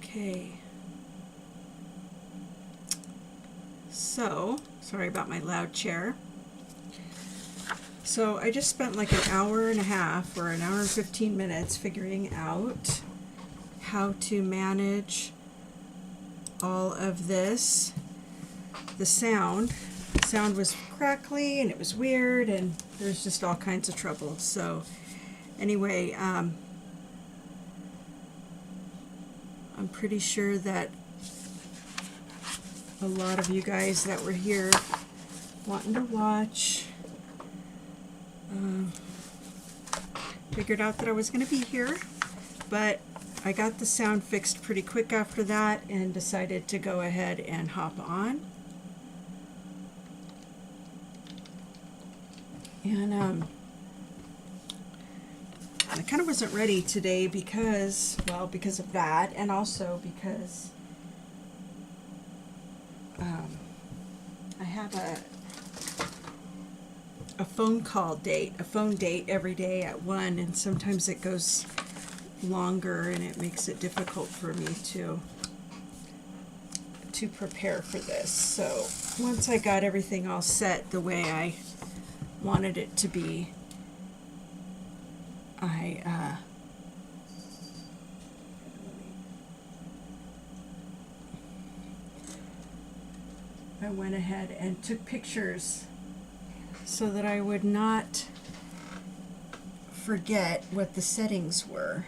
Okay. So, sorry about my loud chair. So I just spent like an hour and a half or an hour and 15 minutes figuring out how to manage all of this. The sound was crackly and it was weird and there's just all kinds of trouble. So anyway, I'm pretty sure that a lot of you guys that were here wanting to watch figured out that I was going to be here, but I got the sound fixed pretty quick after that and decided to go ahead and hop on. And I kind of wasn't ready today because of that, and also because I have a phone date every day at 1, and sometimes it goes longer and it makes it difficult for me to prepare for this. So once I got everything all set the way I wanted it to be, I went ahead and took pictures so that I would not forget what the settings were.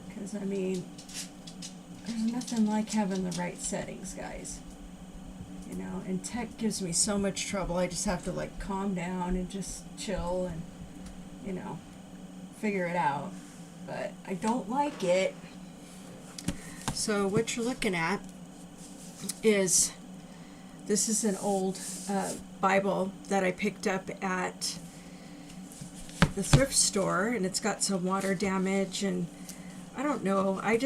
Because, I mean, there's nothing like having the right settings, guys. You know, and tech gives me so much trouble. I just have to, like, calm down and just chill and, you know, figure it out. But I don't like it. So what you're looking at is, this is an old Bible that I picked up at the thrift store, and it's got some water damage, and I don't know, I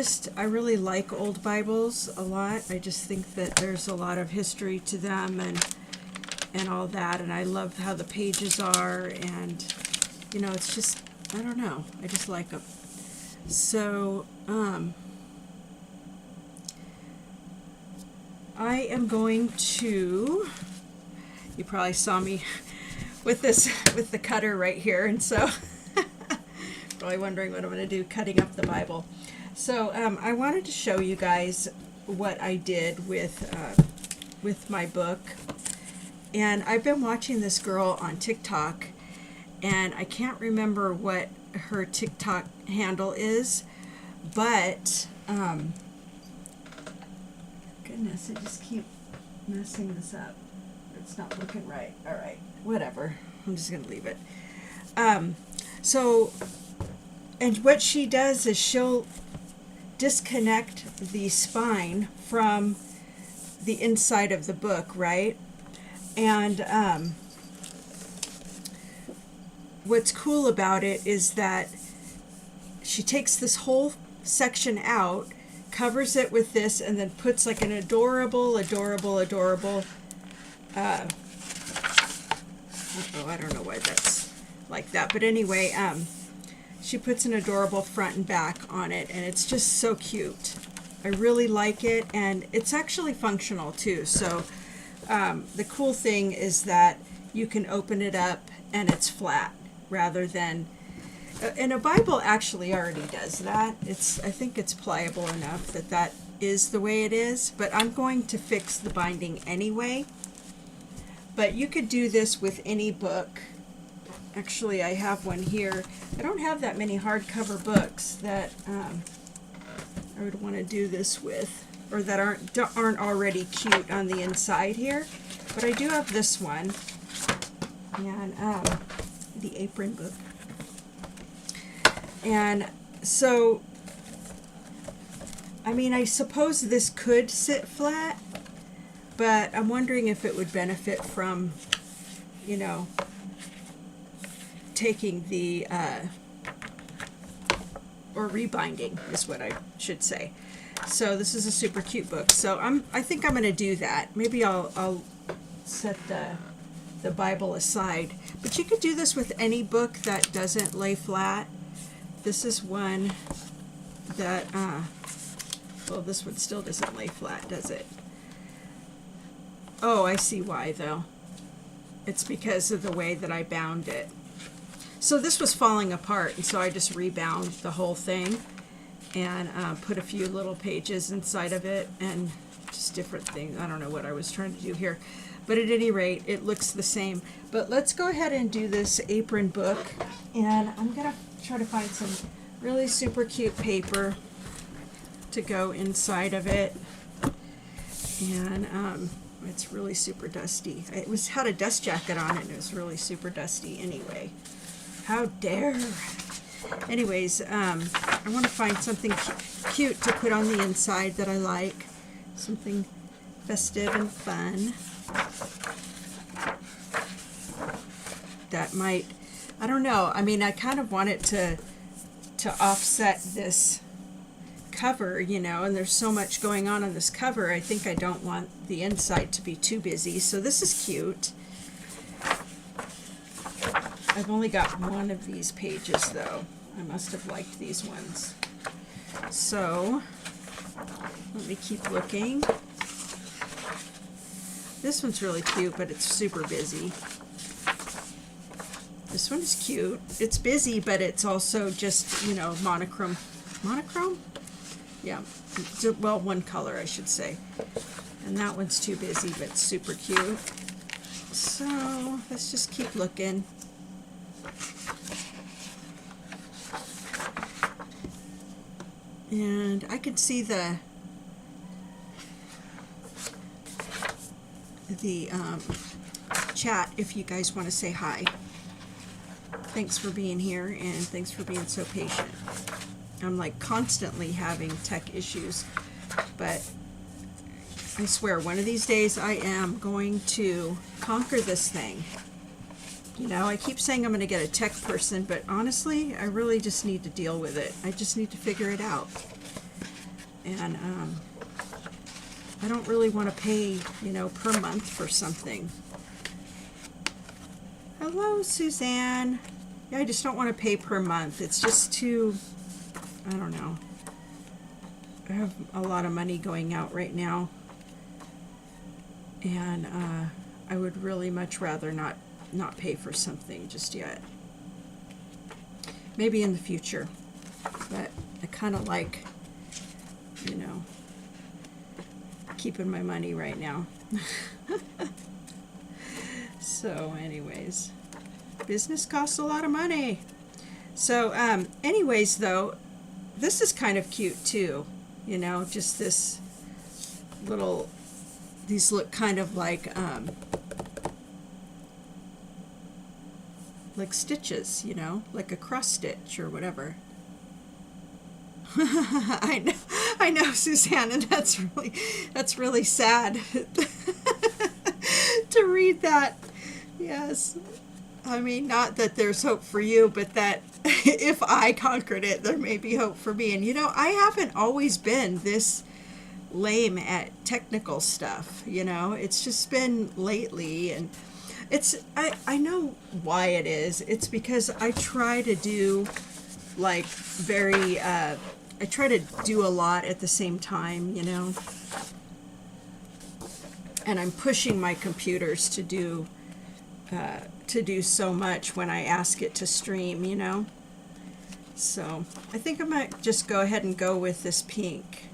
really like old Bibles a lot. I just think that there's a lot of history to them and all that, and I love how the pages are, and you know, it's just, I don't know, I just like them. So I am going to, you probably saw me with the cutter right here, and so probably wondering what I'm going to do cutting up the Bible. So I wanted to show you guys what I did with my book. And I've been watching this girl on TikTok, and I can't remember what her TikTok handle is, but goodness, I just keep messing this up. It's not looking right. All right, whatever. I'm just going to leave it. And what she does is she'll disconnect the spine from the inside of the book, right? And what's cool about it is that she takes this whole section out, covers it with this, and then puts like an adorable I don't know why that's like that, but anyway, she puts an adorable front and back on it, and it's just so cute. I really like it, and it's actually functional too. So the cool thing is that you can open it up and it's flat, rather than, and a Bible actually already does that. I think it's pliable enough that is the way it is, but I'm going to fix the binding anyway. But you could do this with any book. Actually, I have one here. I don't have that many hardcover books that I would want to do this with, or that aren't already cute on the inside here. But I do have this one, and the apron book. And so, I mean, I suppose this could sit flat, but I'm wondering if it would benefit from, you know, taking the, or rebinding is what I should say. So this is a super cute book. So I think I'm going to do that. Maybe I'll set the Bible aside. But you could do this with any book that doesn't lay flat. This is one that Well, this one still doesn't lay flat, does it? Oh, I see why, though. It's because of the way that I bound it. So this was falling apart, and so I just rebound the whole thing and put a few little pages inside of it and just different things. I don't know what I was trying to do here. But at any rate, it looks the same. But let's go ahead and do this apron book. And I'm going to try to find some really super cute paper to go inside of it. And it's really super dusty. It had a dust jacket on it, and it was really super dusty anyway. How dare. Anyways, I want to find something cute to put on the inside that I like. Something festive and fun. That might, I don't know. I mean, I kind of want it to offset this cover, you know, and there's so much going on this cover. I think I don't want the inside to be too busy. So this is cute. I've only got one of these pages though. I must have liked these ones. So let me keep looking. This one's really cute, but it's super busy. This one is cute. It's busy, but it's also just, you know, monochrome. Monochrome? Yeah. Well, one color, I should say. And that one's too busy, but super cute. So let's just keep looking. And I could see the chat if you guys want to say hi. Thanks for being here, and thanks for being so patient. I'm like constantly having tech issues, but I swear one of these days I am going to conquer this thing. You know, I keep saying I'm going to get a tech person, but honestly, I really just need to deal with it. I just need to figure it out. And I don't really want to pay, you know, per month for something. Hello, Suzanne. Yeah, I just don't want to pay per month. It's just too, I don't know. I have a lot of money going out right now. And I would really much rather not pay for something just yet. Maybe in the future. But I kind of like, you know, keeping my money right now. So anyways, business costs a lot of money. So anyways though, this is kind of cute too, you know, just this little, these look kind of like stitches, you know, like a cross stitch or whatever. I know, Suzanne, and that's really sad to read that. Yes. I mean, not that there's hope for you, but that if I conquered it, there may be hope for me. And you know, I haven't always been this lame at technical stuff, you know. It's just been lately, and I know why it is. It's because I try to do like I try to do a lot at the same time, you know. And I'm pushing my computers to do so much when I ask it to stream, you know. So I think I might just go ahead and go with this pink.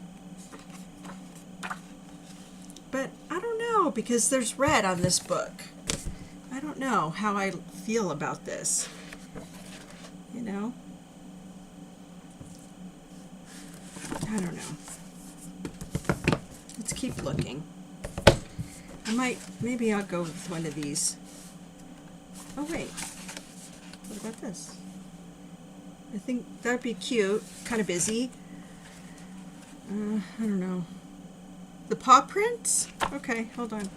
But I don't know, because there's red on this book. I don't know how I feel about this, you know. I don't know. Let's keep looking. Maybe I'll go with one of these. Oh wait, what about this? I think that'd be cute, kind of busy. I don't know. The paw prints? Okay, hold on.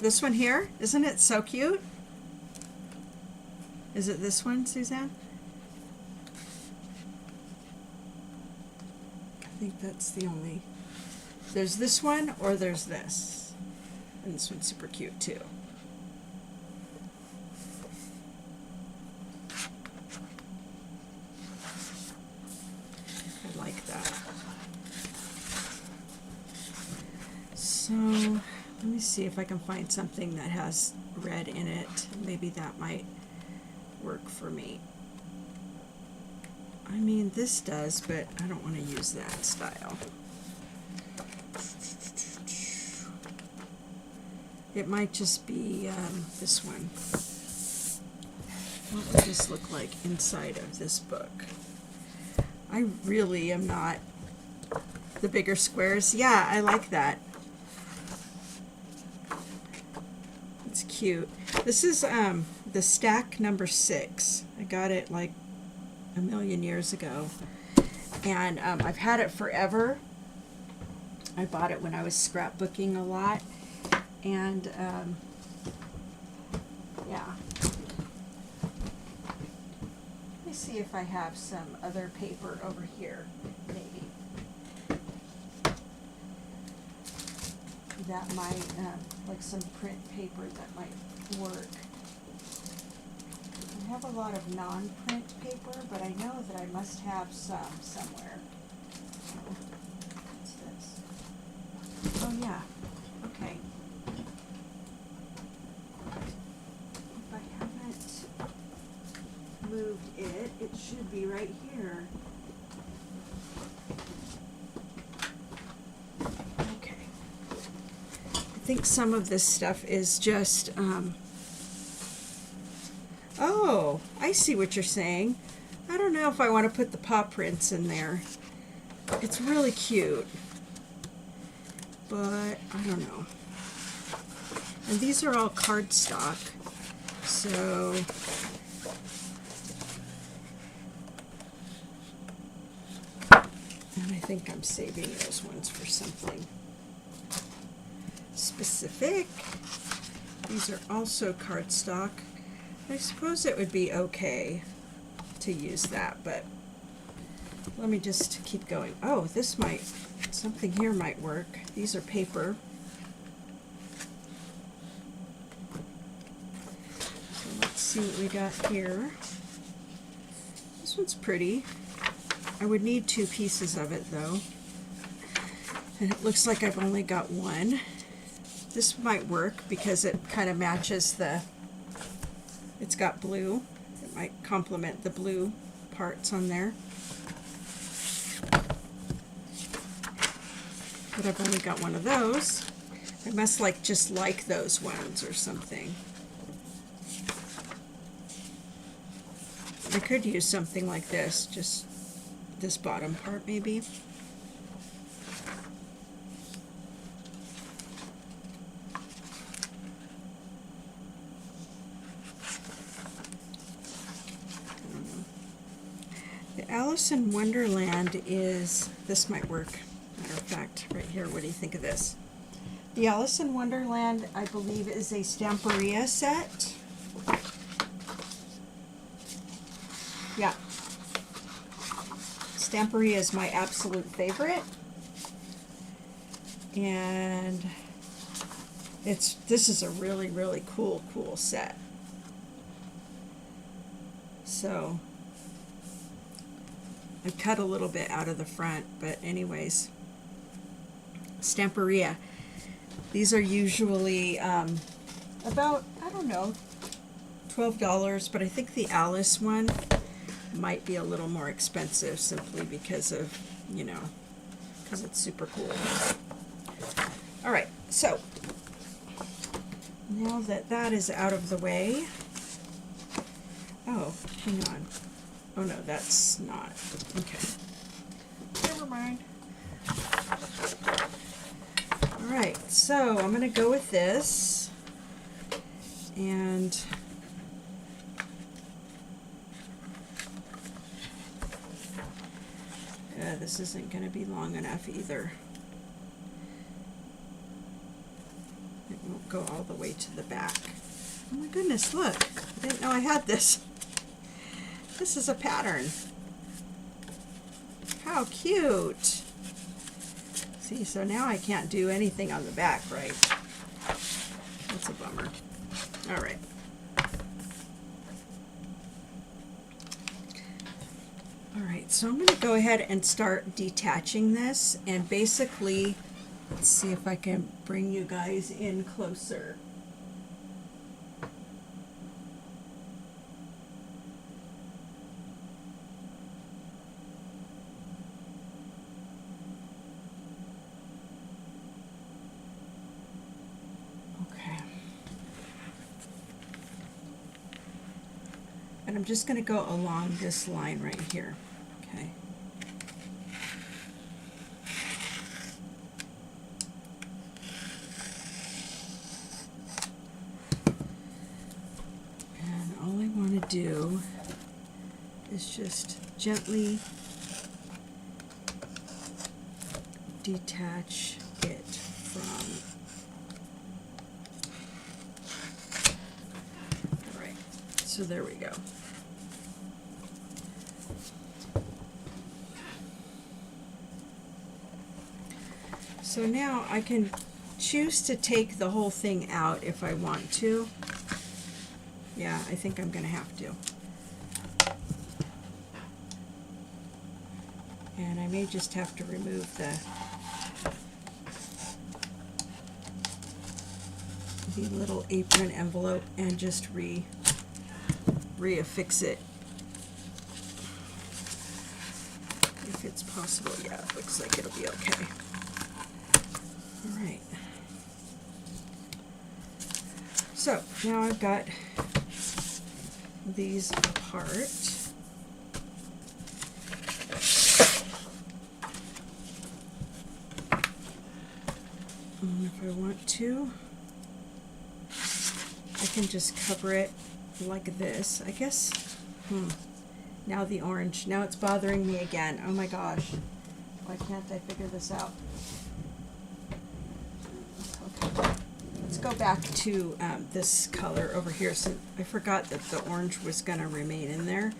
This one here, isn't it so cute? Is it this one, Suzanne? I think that's the only. There's this one, or there's this. And this one's super cute too. I like that. see if I can find something that has red in it. Maybe that might work for me. I mean, this does, but I don't want to use that style. It might just be this one. What would this look like inside of this book? I really am not the bigger squares. Yeah, I like that. It's cute. This is the stack number 6. I got it like a million years ago, and I've had it forever. I bought it when I was scrapbooking a lot, and yeah. Let me see if I have some other paper over here, maybe. That might, like some print paper that might work. I have a lot of non-print paper, but I know that I must have some somewhere. What's this? Oh yeah, okay. If I haven't moved it, it should be right here. Okay. I think some of this stuff is just, oh, I see what you're saying. I don't know if I want to put the paw prints in there. It's really cute, but I don't know. And these are all cardstock, so and I think I'm saving those ones for something specific. These are also cardstock. I suppose it would be okay to use that, but let me just keep going. Oh, this might, something here might work. These are paper. So let's see what we got here. This one's pretty. I would need 2 pieces of it though. And it looks like I've only got one. This might work because it kind of matches the, it's got blue. It might complement the blue parts on there. But I've only got one of those. I must just like those ones or something. I could use something like this, just this bottom part maybe. Alice in Wonderland is, this might work, matter of fact, right here. What do you think of this? The Alice in Wonderland, I believe, is a Stamperia set. Yeah. Stamperia is my absolute favorite. And this is a really, really cool set. So I cut a little bit out of the front, but anyways, Stamperia. These are usually about, I don't know, $12, but I think the Alice one might be a little more expensive simply because of, you know, because it's super cool. All right, so now that that is out of the way, oh, hang on. Oh no, that's not. Okay. Never mind. Alright, so I'm going to go with this. And this isn't going to be long enough either. It won't go all the way to the back. Oh my goodness, look. I didn't know I had this. This is a pattern. How cute. See, so now I can't do anything on the back, right? That's a bummer. All right. All right, so I'm going to go ahead and start detaching this, and basically Let's see if I can bring you guys in closer. Okay. And I'm just going to go along this line right here. Okay. Do is just gently detach it from. All right, so there we go. So now I can choose to take the whole thing out if I want to. Yeah, I think I'm going to have to. And I may just have to remove the little apron envelope and just reaffix it. If it's possible. Yeah, it looks like it'll be okay. All right. So now I've got these apart. And if I want to, I can just cover it like this. I guess, now the orange, now it's bothering me again. Oh my gosh, why can't I figure this out? Okay. Let's go back to this color over here. So I forgot that the orange was going to remain in there.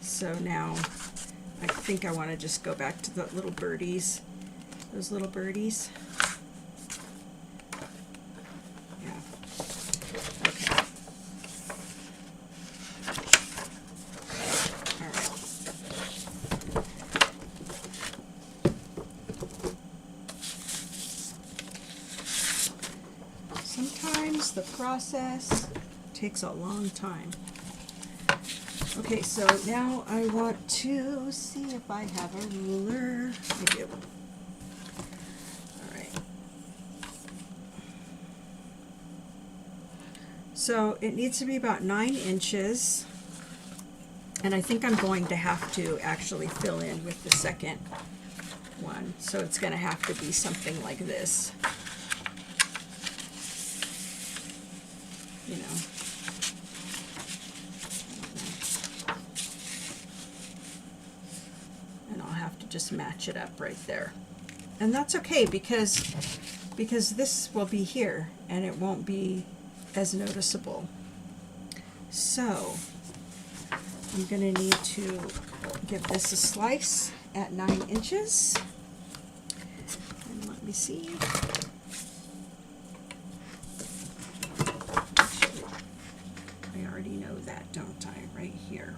So now I think I want to just go back to the little birdies. Those little birdies. Yeah. Okay. All right. Sometimes the process takes a long time. Okay, so now I want to see if I have a ruler. I do. All right. So it needs to be about 9 inches. And I think I'm going to have to actually fill in with the second one. So it's going to have to be something like this. You know. And I'll have to just match it up right there. And that's okay because this will be here and it won't be as noticeable. So I'm going to need to give this a slice at 9 inches. And let me see. Actually, I already know that, don't I? Right here.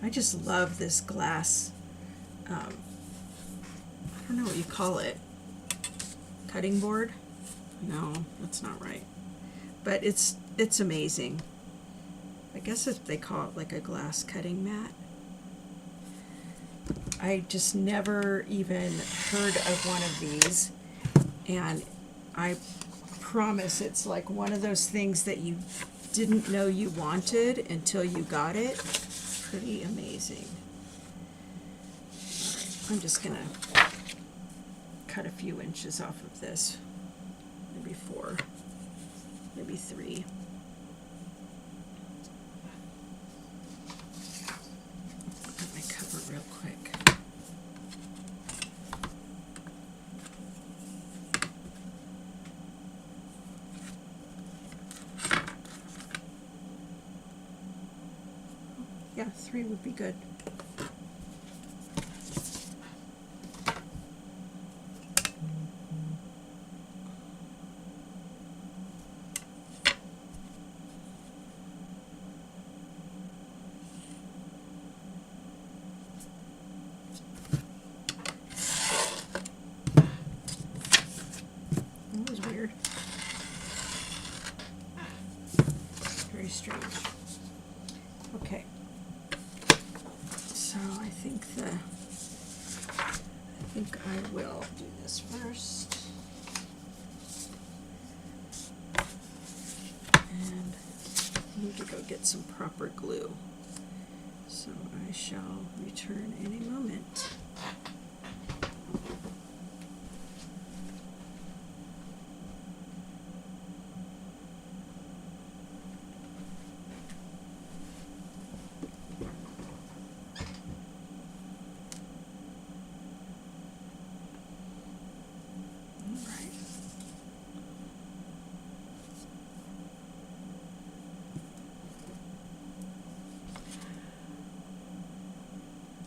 I just love this glass, I don't know what you call it, cutting board? No, that's not right. But it's amazing. I guess if they call it like a glass cutting mat. I just never even heard of one of these, and I promise it's like one of those things that you didn't know you wanted until you got it. Pretty amazing. All right, I'm just gonna cut a few inches off of this, maybe 4, maybe 3. Put my cover real quick. Yeah, 3 would be good. I think I will do this first. And I need to go get some proper glue. So I shall return any moment.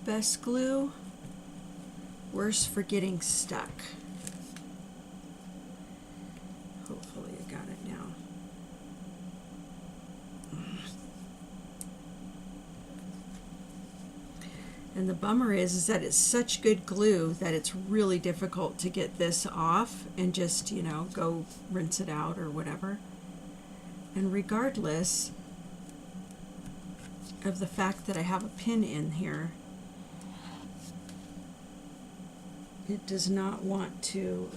Best glue, worse for getting stuck. Hopefully I got it now. And the bummer is that it's such good glue that it's really difficult to get this off and just, you know, go rinse it out or whatever. And regardless of the fact that I have a pin in here, it does not want to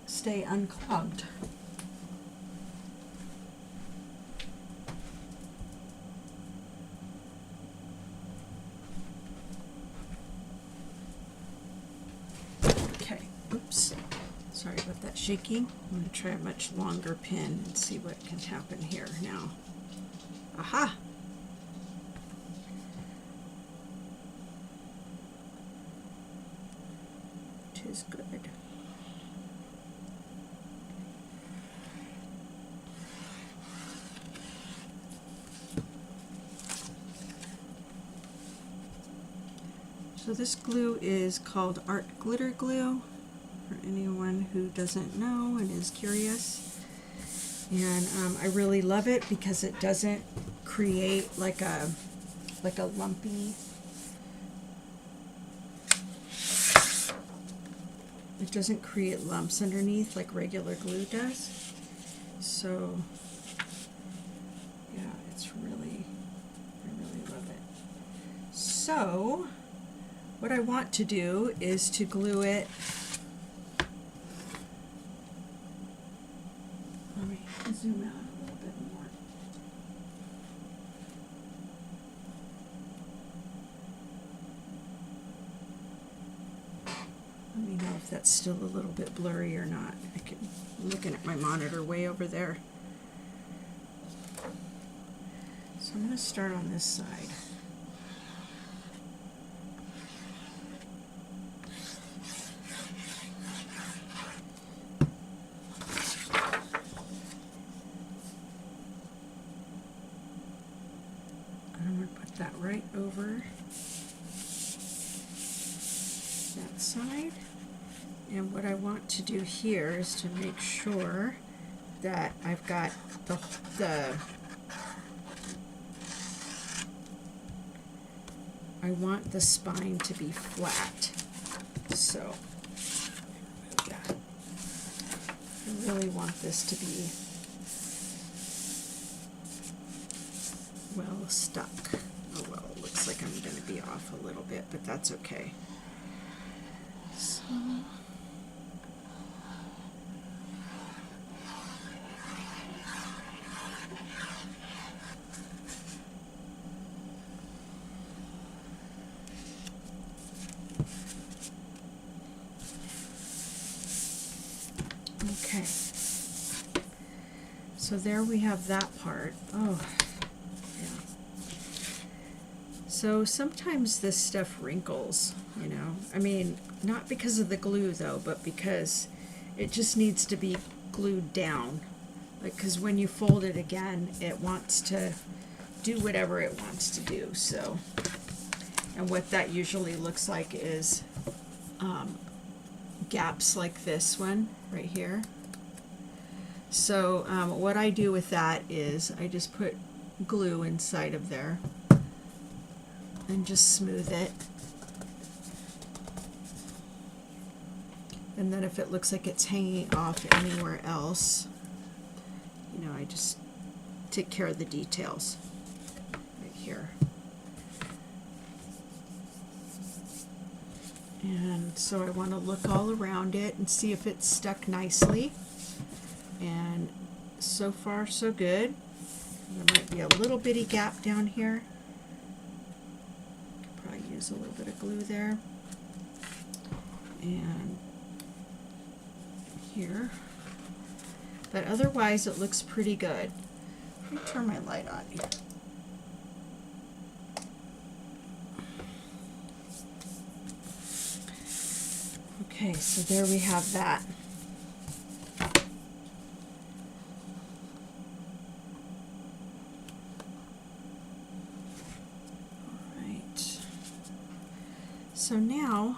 stay unclogged. Okay, oops, sorry about that shaking. I'm going to try a much longer pin and see what can happen here now. Aha! Is good. So this glue is called art glitter glue, for anyone who doesn't know and is curious. And I really love it because it doesn't create like a lumpy. It doesn't create lumps underneath like regular glue does. So yeah, it's really, I really love it. So what I want to do is to glue it. Let me zoom out a little bit more. Let me know if that's still a little bit blurry or not. I'm looking at my monitor way over there. So I'm going to start on this side. And I'm going to put that right over that side. And what I want to do here is to make sure that I've got I want the spine to be flat. So that. I really want this to be well stuck. Oh well, it looks like I'm going to be off a little bit, but that's okay. So okay, so there we have that part. Oh, yeah. So sometimes this stuff wrinkles, you know. I mean, not because of the glue though, but because it just needs to be glued down. Like, because when you fold it again, it wants to do whatever it wants to do. So, and what that usually looks like is gaps like this one right here. So what I do with that is I just put glue inside of there and just smooth it. And then if it looks like it's hanging off anywhere else, you know, I just take care of the details right here. And so I want to look all around it and see if it's stuck nicely. And so far so good. There might be a little bitty gap down here. Could probably use a little bit of glue there. And here. But otherwise it looks pretty good. Let me turn my light on here. Okay, so there we have that. All right. So now,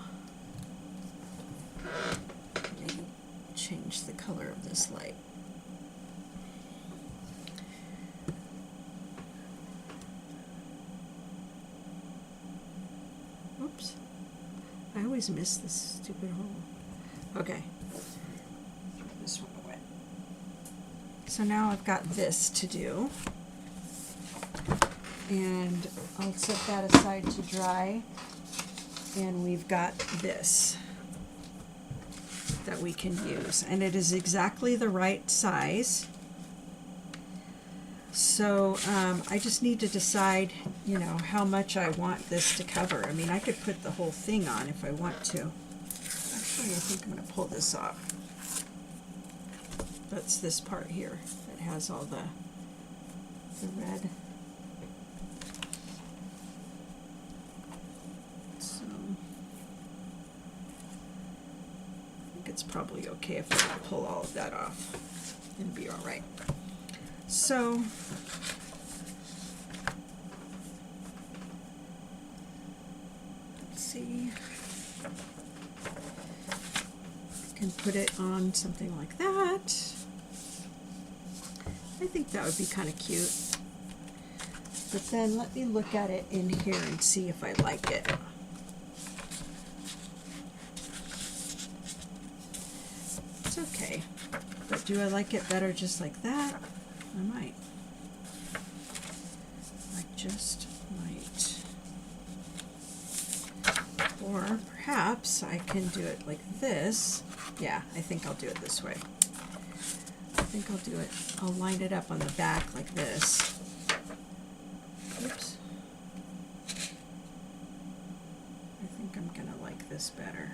let me change the color of this light. Oops. I always miss this stupid hole. Okay. Throw this one away. So now I've got this to do. And I'll set that aside to dry. And we've got this that we can use. And it is exactly the right size. So I just need to decide, you know, how much I want this to cover. I mean, I could put the whole thing on if I want to. Actually, I think I'm going to pull this off. That's this part here that has all the red. So I think it's probably okay if I pull all of that off. It'll be all right. So let's see. I can put it on something like that. I think that would be kind of cute. But then let me look at it in here and see if I like it. It's okay. But do I like it better just like that? I might. I just might. Or perhaps I can do it like this. Yeah, I think I'll do it this way. I think I'll do it. I'll line it up on the back like this. Oops. I think I'm gonna like this better.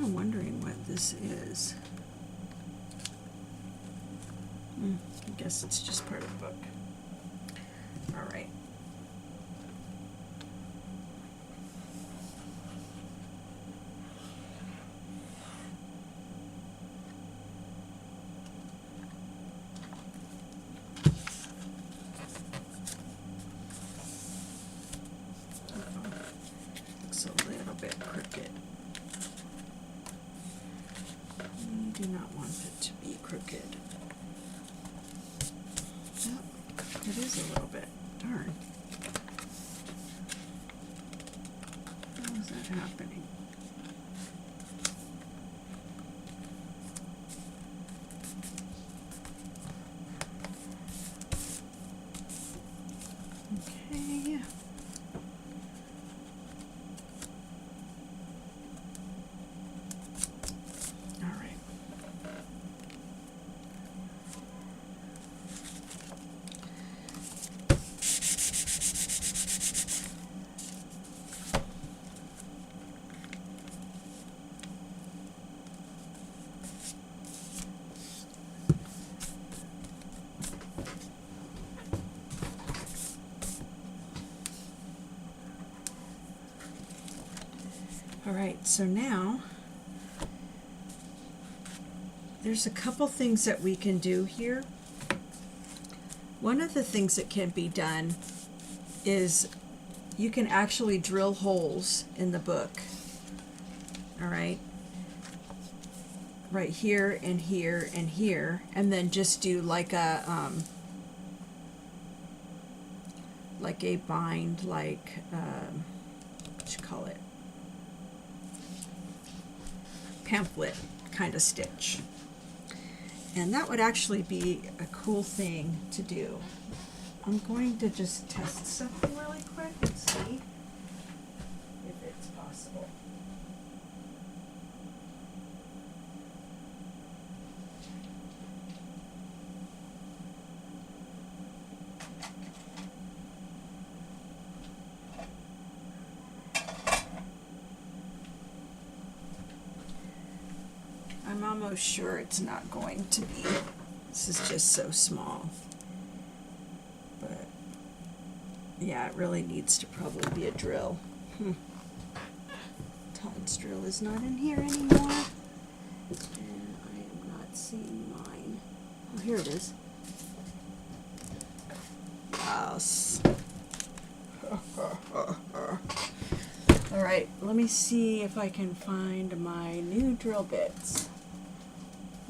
I'm wondering what this is. I guess it's just part of the book. All right. Looks a little bit crooked. We do not want it to be crooked. Oh, it is a little bit. Darn. How is that happening? right, so now there's a couple things that we can do here. One of the things that can be done is you can actually drill holes in the book. All right, right here and here and here, and then just do like a bind, like what you call it, pamphlet kind of stitch. And that would actually be a cool thing to do. I'm going to just test something really quick and see if it's possible. I'm almost sure it's not going to be. This is just so small. But yeah, it really needs to probably be a drill. Todd's drill is not in here anymore. And I am not seeing mine. Oh, here it is. Yes. All right, let me see if I can find my new drill bits.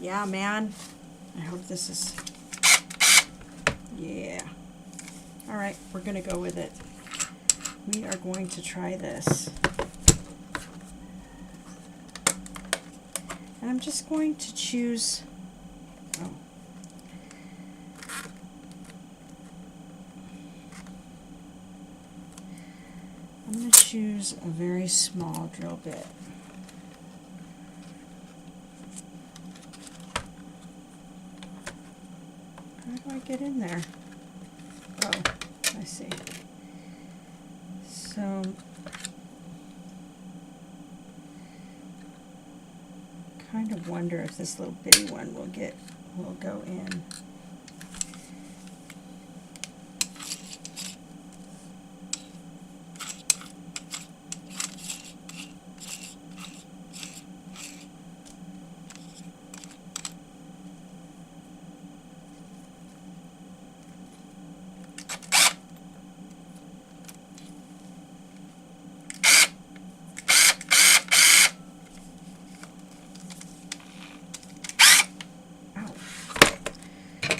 Yeah, man. I hope this is... Yeah. All right, we're going to go with it. We are going to try this. And I'm just going to choose... Oh. I'm going to choose a very small drill bit. How do I get in there? Oh, I see. So, kind of wonder if this little bitty one will go in.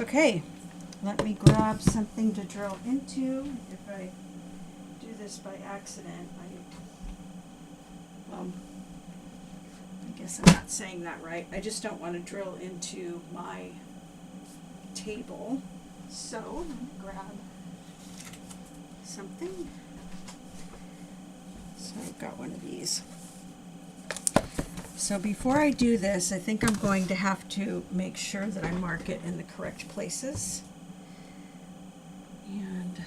Okay, let me grab something to drill into. If I do this by accident, I guess I'm not saying that right. I just don't want to drill into my table. So I'm going to grab something. So I've got one of these. So before I do this, I think I'm going to have to make sure that I mark it in the correct places. And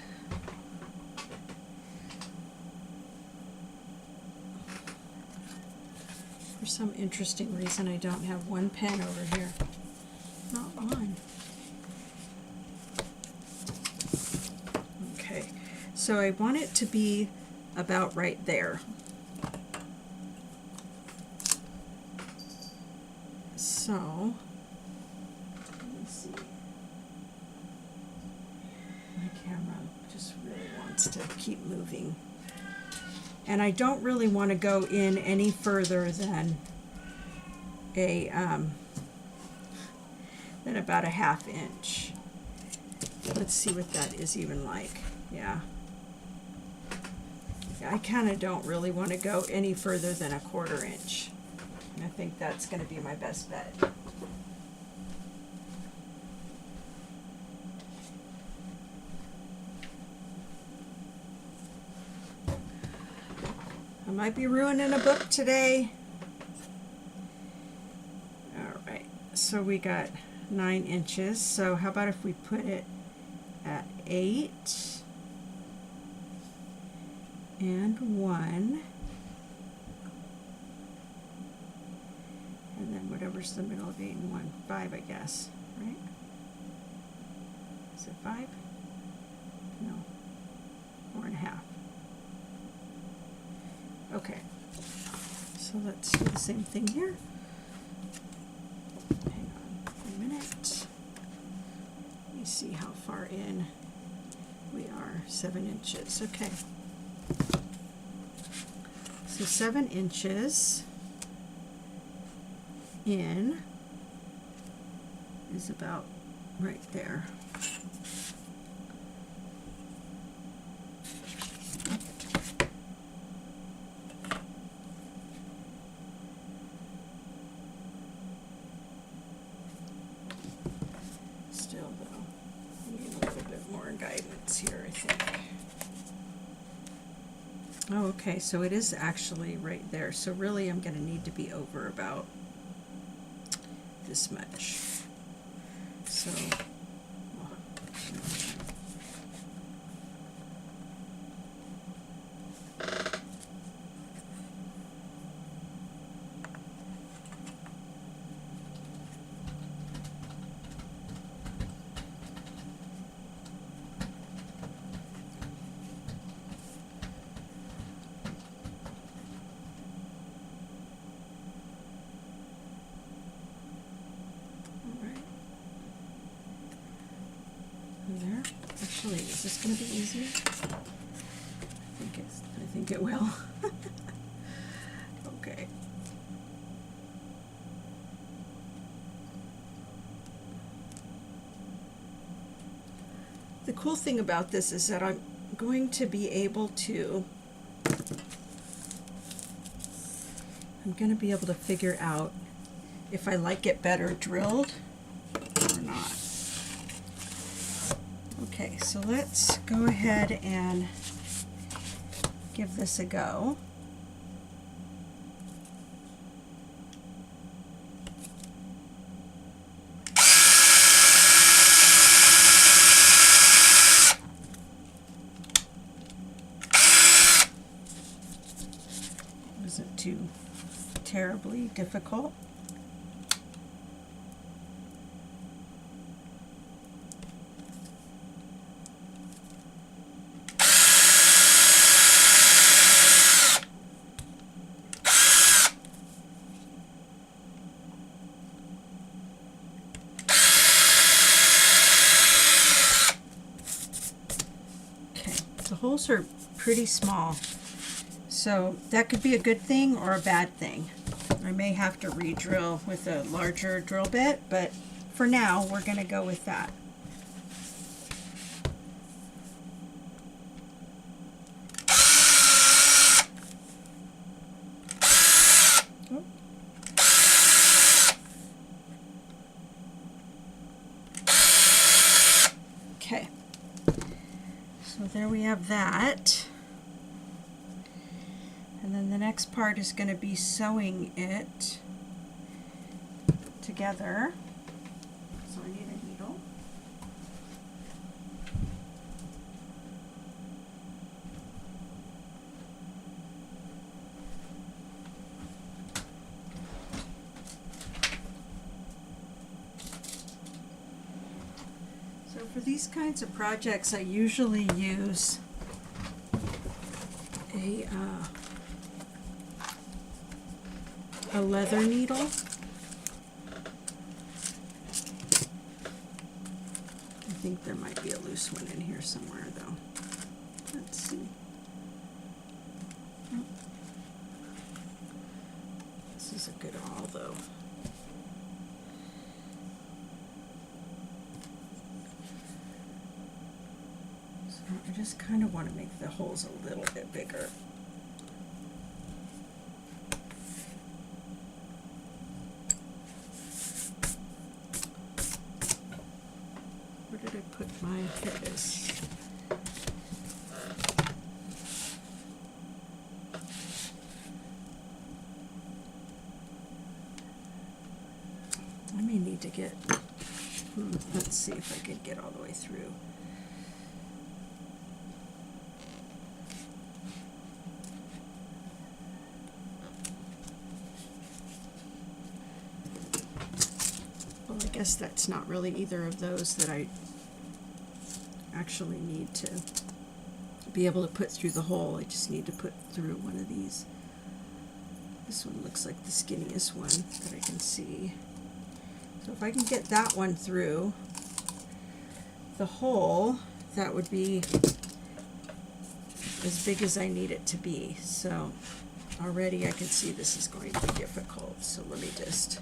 for some interesting reason, I don't have one pen over here. Not on. Okay, so I want it to be about right there. So, let me see. My camera just really wants to keep moving. And I don't really want to go in any further than about a 1/2 inch. Let's see what that is even like. Yeah. I kind of don't really want to go any further than a 1/4 inch. I think that's going to be my best bet. I might be ruining a book today. Alright, so we got 9 inches. So how about if we put it at 8 and 1. And then whatever's the middle of 8 and 1, 5, I guess, right? Is it 5? No, 4 1/2. Okay, so So let's do the same thing here. Hang on a minute. Let me see how far in we are. 7 inches. Okay. So 7 inches in is about right there. Still though, I need a little bit more guidance here, I think. Oh, okay, so it is actually right there. So really I'm going to need to be over about this much. So, there. Actually, is this going to be easy? I think it will. Okay. The cool thing about this is that I'm going to be able to figure out if I like it better drilled or not. Okay, so let's go ahead and give this a go. Wasn't too terribly difficult. The holes are pretty small, so that could be a good thing or a bad thing. I may have to re-drill with a larger drill bit, but for now we're going to go with that. Okay. So there we have that. And then the next part is going to be sewing it together. So I need a needle. So for these kinds of projects, I usually use a leather needle. I think there might be a loose one in here somewhere though. Let's see. Oh. This is a good awl though. So I just kind of want to make the holes a little bit bigger. Where did I put my, here it is. I may need to get, let's see if I could get all the way through. Well, I guess that's not really either of those that I actually need to be able to put through the hole. I just need to put through one of these. This one looks like the skinniest one that I can see. So if I can get that one through the hole, that would be as big as I need it to be. So already I can see this is going to be difficult. So let me just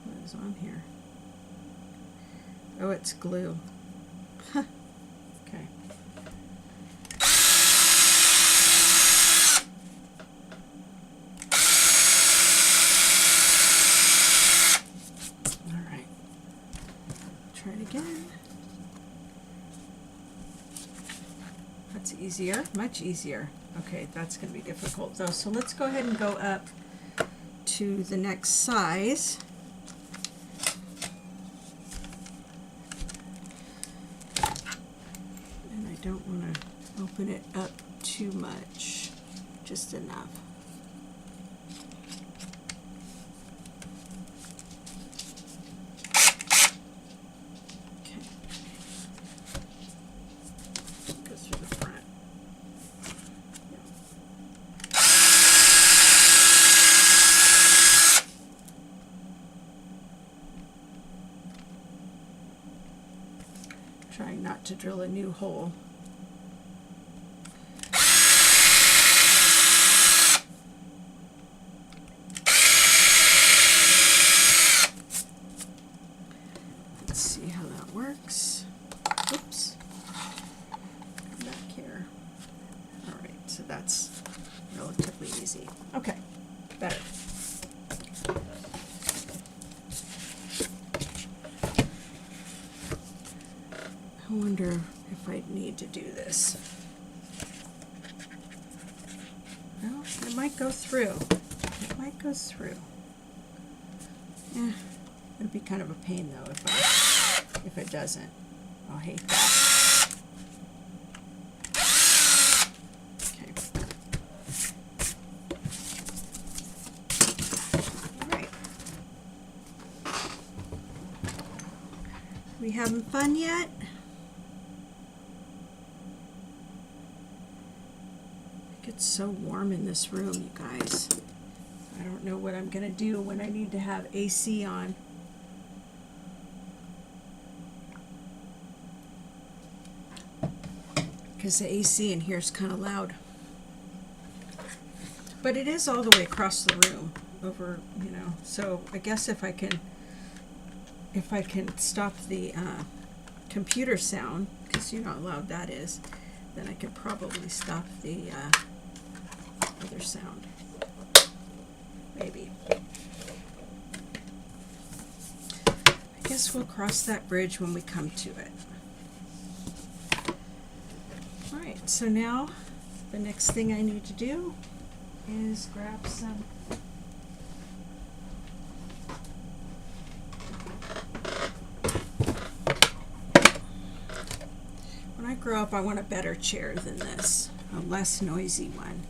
what is on here? Oh, it's glue. Okay. All right. Try it again. That's easier, much easier. Okay, that's going to be difficult though. So let's go ahead and go up to the next size. Don't want to open it up too much, just enough. Okay. Go through the front. Trying not to drill a new hole. Works. Oops. Come back here. All right, so that's relatively easy. Okay, better. I wonder if I'd need to do this. Well, it might go through. It might go through. Yeah, it'd be kind of a pain though if it doesn't. I'll hate that. Okay. All right. We having fun yet? It gets so warm in this room, you guys. I don't know what I'm gonna do when I need to have AC on. Because the AC in here is kind of loud. But it is all the way across the room over, you know, so I guess if I can stop the computer sound, because you know how loud that is, then I could probably stop the other sound. Maybe. I guess we'll cross that bridge when we come to it. Alright, so now the next thing I need to do is grab some when I grow up I want a better chair than this, a less noisy one.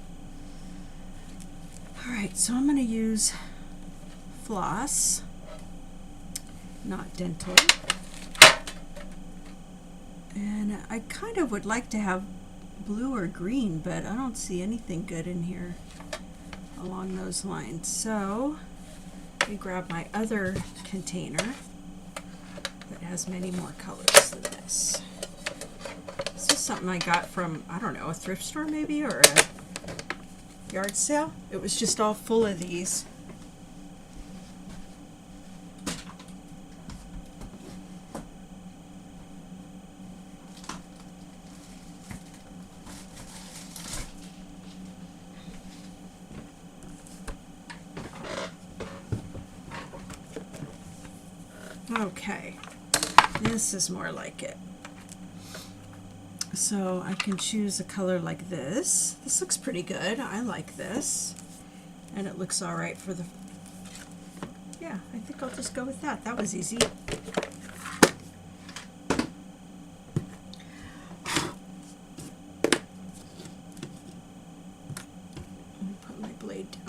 Alright, so I'm going to use floss, not dental. And I kind of would like to have blue or green, but I don't see anything good in here along those lines. So let me grab my other container that has many more colors than this. This is something I got from, I don't know, a thrift store maybe, or a yard sale. It was just all full of these. Okay, this is more like it. So I can choose a color like this. This looks pretty good. I like this. And it looks all right for the... Yeah, I think I'll just go with that. That was easy. Let me put my blade down.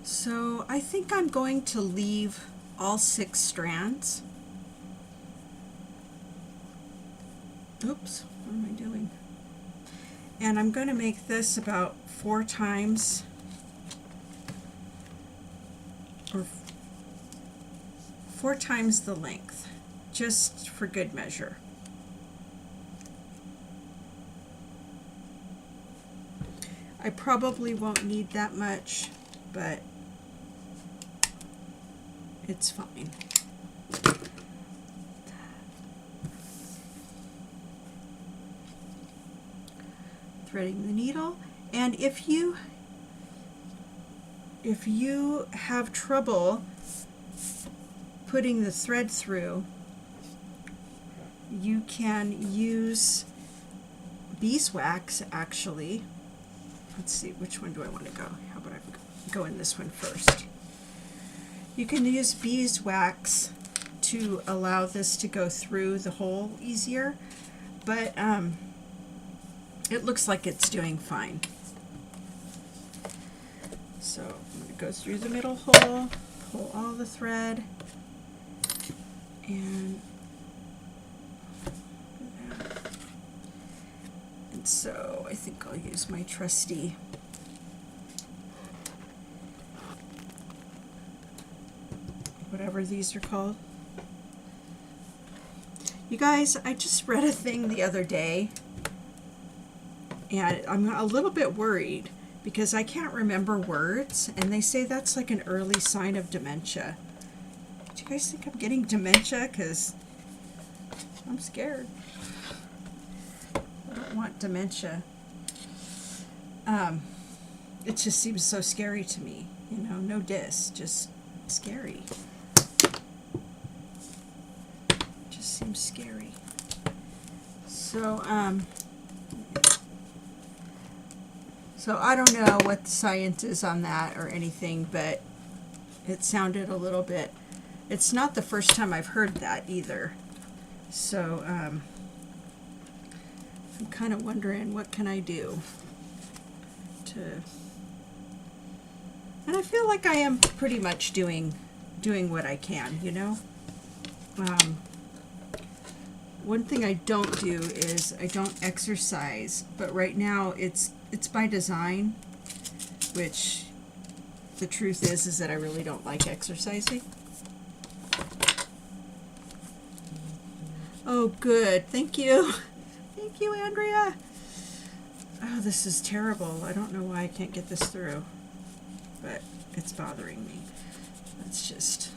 So So I think I'm going to leave all 6 strands. Oops, what am I doing? And I'm going to make this about 4 times, or 4 times the length, just for good measure. I probably won't need that much, but it's fine. Threading the needle, and if you have trouble putting the thread through, you can use beeswax actually. Let's see, which one do I want to go? How about I go in this one first? You can use beeswax to allow this to go through the hole easier, but it looks like it's doing fine. So I'm going to go through the middle hole, pull all the thread, and so I think I'll use my trusty whatever these are called. You guys, I just read a thing the other day, and I'm a little bit worried because I can't remember words, and they say that's like an early sign of dementia. Do you guys think I'm getting dementia? Because I'm scared. I don't want dementia. It just seems so scary to me. You know, no diss, just scary. Just seems scary. So, so I don't know what the science is on that or anything, but it sounded a little bit, it's not the first time I've heard that either. So, I'm kind of wondering, what can I do to, and I feel like I am pretty much doing what I can, you know. One thing I don't do is I don't exercise, but right now it's by design, which the truth is that I really don't like exercising. Oh, good. Thank you. Thank you, Andrea. Oh, this is terrible. I don't know why I can't get this through, but it's bothering me. Let's just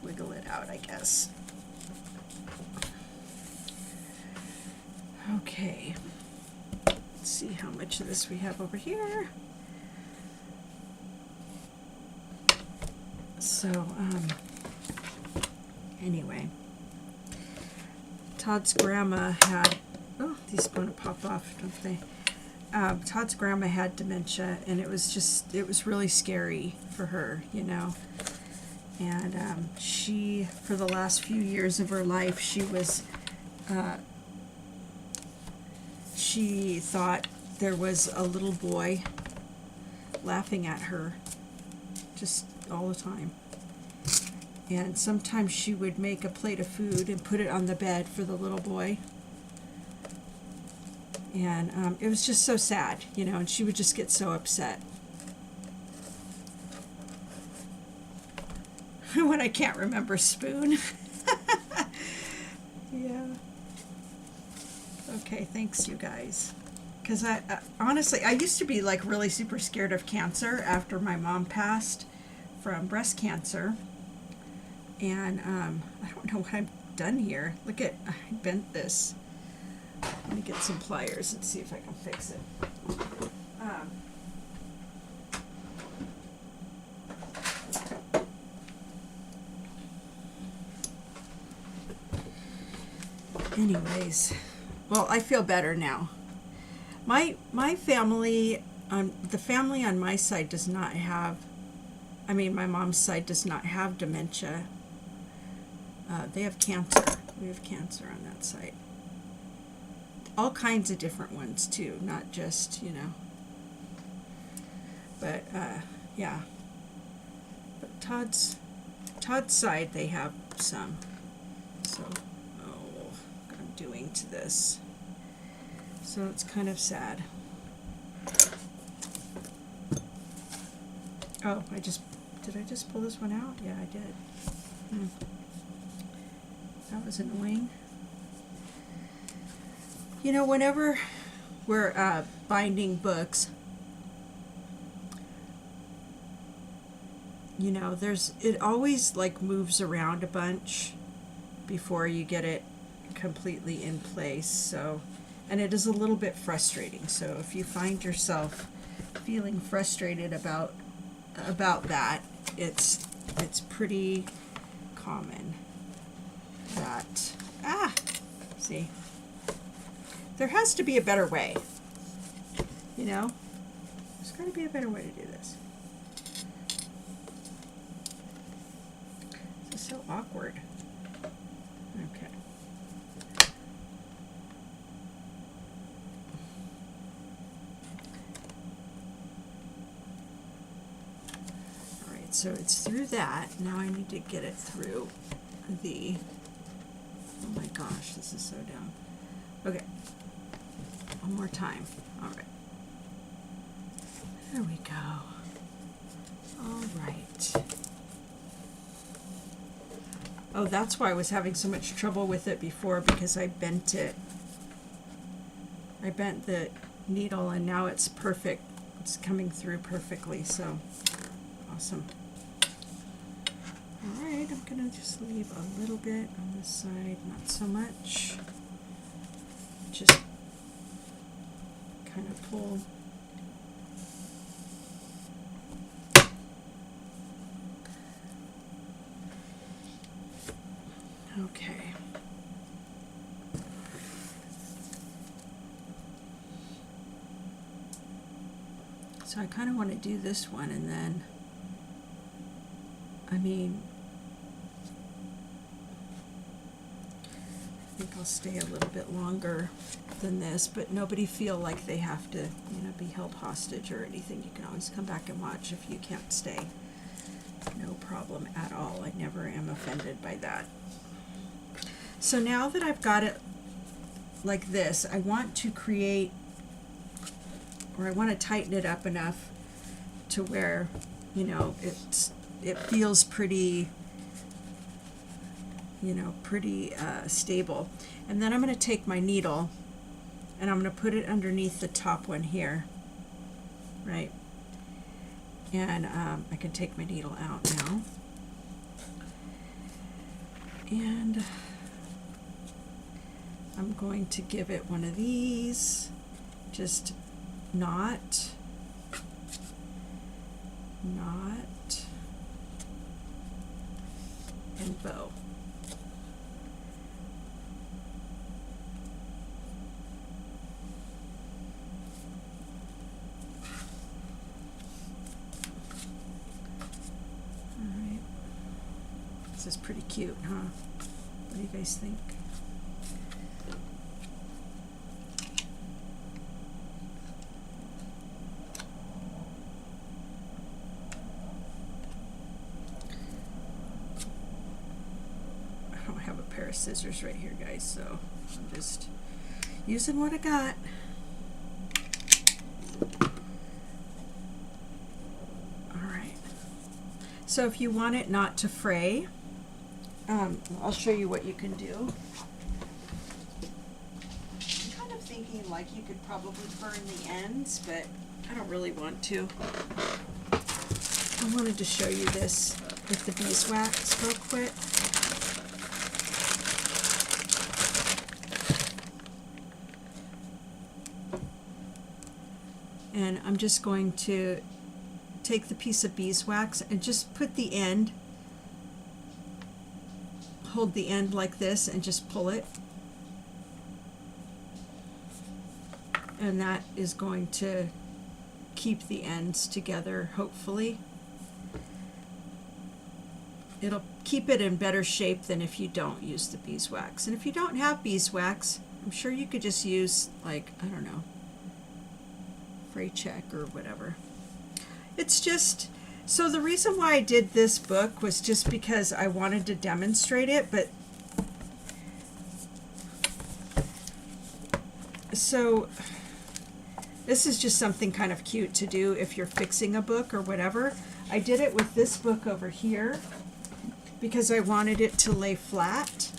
wiggle it out, I guess. Okay. Let's see how much of this we have over here. So, anyway. Todd's grandma had, oh, these are going to pop off, don't they? Todd's grandma had dementia, and it was really scary for her, you know. And she, for the last few years of her life, she thought there was a little boy laughing at her just all the time. And sometimes she would make a plate of food and put it on the bed for the little boy. And it was just so sad, you know, and she would just get so upset. When I can't remember spoon. Yeah. Okay, thanks you guys. Because I honestly, I used to be like really super scared of cancer after my mom passed from breast cancer. And I don't know what I've done here. Look at, I bent this. Let me get some pliers and see if I can fix it. Anyways, well, I feel better now. My family, the family on my side does not have, I mean, my mom's side does not have dementia. They have cancer. We have cancer on that side. All kinds of different ones too, not just, you know. But yeah. Todd's side they have some. So, oh, what I'm doing to this. So it's kind of sad. Oh, did I just pull this one out? Yeah, I did. That was annoying. You know, whenever we're binding books, you know, it always like moves around a bunch before you get it completely in place. So, and it is a little bit frustrating. So if you find yourself feeling frustrated about that, it's pretty common that see, there has to be a better way, you know, there's got to be a better way to do this. This is so awkward. Okay. So it's through that. Now I need to get it through the, oh my gosh, this is so down. Okay, one more time. All right, there we go. All right. Oh, that's why I was having so much trouble with it before, because I bent it. I bent the needle and now it's perfect. It's coming through perfectly, so awesome. Alright, I'm going to just leave a little bit on this side, not so much. Just kind of pull. Okay. So I kind of want to do this one, and then, I mean, I think I'll stay a little bit longer than this, but nobody feel like they have to, you know, be held hostage or anything. You can always come back and watch if you can't stay. No problem at all. I never am offended by that. So now that I've got it like this, I want to create, or I want to tighten it up enough to where, you know, it feels pretty, you know, pretty stable. And then I'm going to take my needle and I'm going to put it underneath the top one here, right? And I can take my needle out now. And I'm going to give it one of these, just knot, and bow. Alright. This is pretty cute, huh? What do you guys think? Scissors right here, guys, so I'm just using what I got. Alright, so if you want it not to fray, I'll show you what you can do. I'm kind of thinking like you could probably burn the ends, but I don't really want to. I wanted to show you this with the beeswax real quick. And I'm just going to take the piece of beeswax and just put the end, hold the end like this and just pull it. And that is going to keep the ends together, hopefully. It'll keep it in better shape than if you don't use the beeswax. And if you don't have beeswax, I'm sure you could just use, like, I don't know, fray check or whatever. It's just, So the reason why I did this book was just because I wanted to demonstrate it, but so this is just something kind of cute to do if you're fixing a book or whatever. I did it with this book over here because I wanted it to lay flat.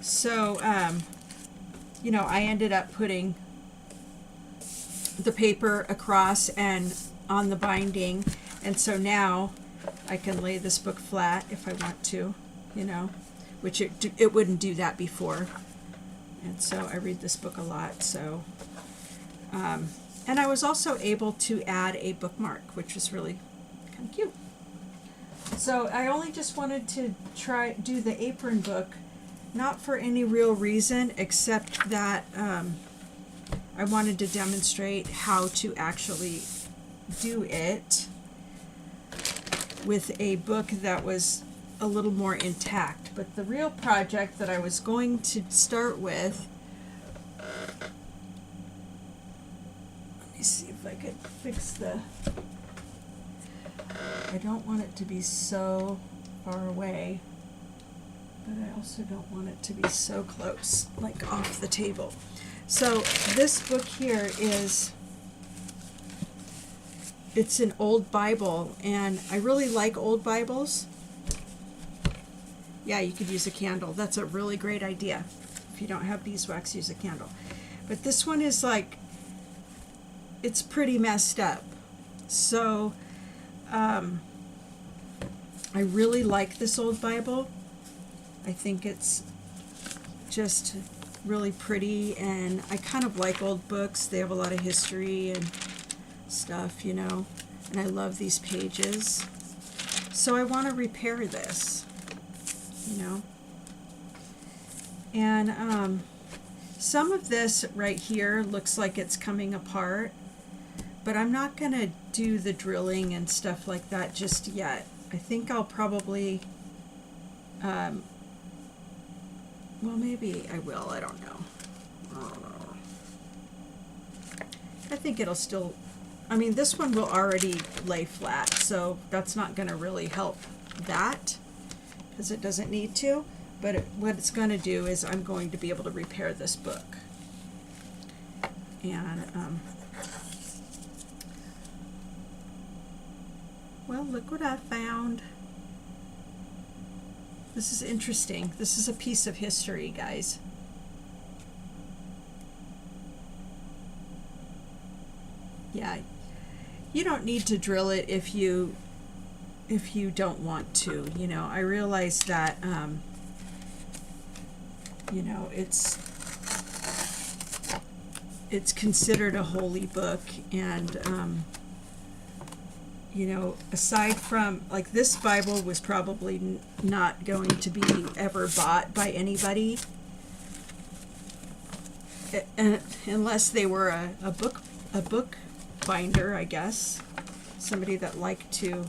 So, you know, I ended up putting the paper across and on the binding, and so now I can lay this book flat if I want to, you know, which it wouldn't do that before. And so I read this book a lot, so and I was also able to add a bookmark, which was really kind of cute. So I only just wanted to do the apron book, not for any real reason except that I wanted to demonstrate how to actually do it with a book that was a little more intact. But the real project that I was going to start with, let me see if I could fix I don't want it to be so far away, but I also don't want it to be so close, like off the table. So this book here it's an old Bible, and I really like old Bibles. Yeah, you could use a candle. That's a really great idea. If you don't have beeswax, use a candle. But this one is like, it's pretty messed up. So I really like this old Bible. I think it's just really pretty, and I kind of like old books. They have a lot of history and stuff, you know, and I love these pages. So I want to repair this, you know. And some of this right here looks like it's coming apart, but I'm not going to do the drilling and stuff like that just yet. I think I'll probably, well, maybe I will. I don't know. I think it'll still, I mean, this one will already lay flat, so that's not going to really help that because it doesn't need to. But what it's going to do is I'm going to be able to repair this book. And, well, look what I found. This is interesting. This is a piece of history, guys. Yeah, you don't need to drill it if you don't want to. You know, I realize that you know, it's considered a holy book, and you know, aside from, like, this Bible was probably not going to be ever bought by anybody unless they were a book binder, I guess, somebody that liked to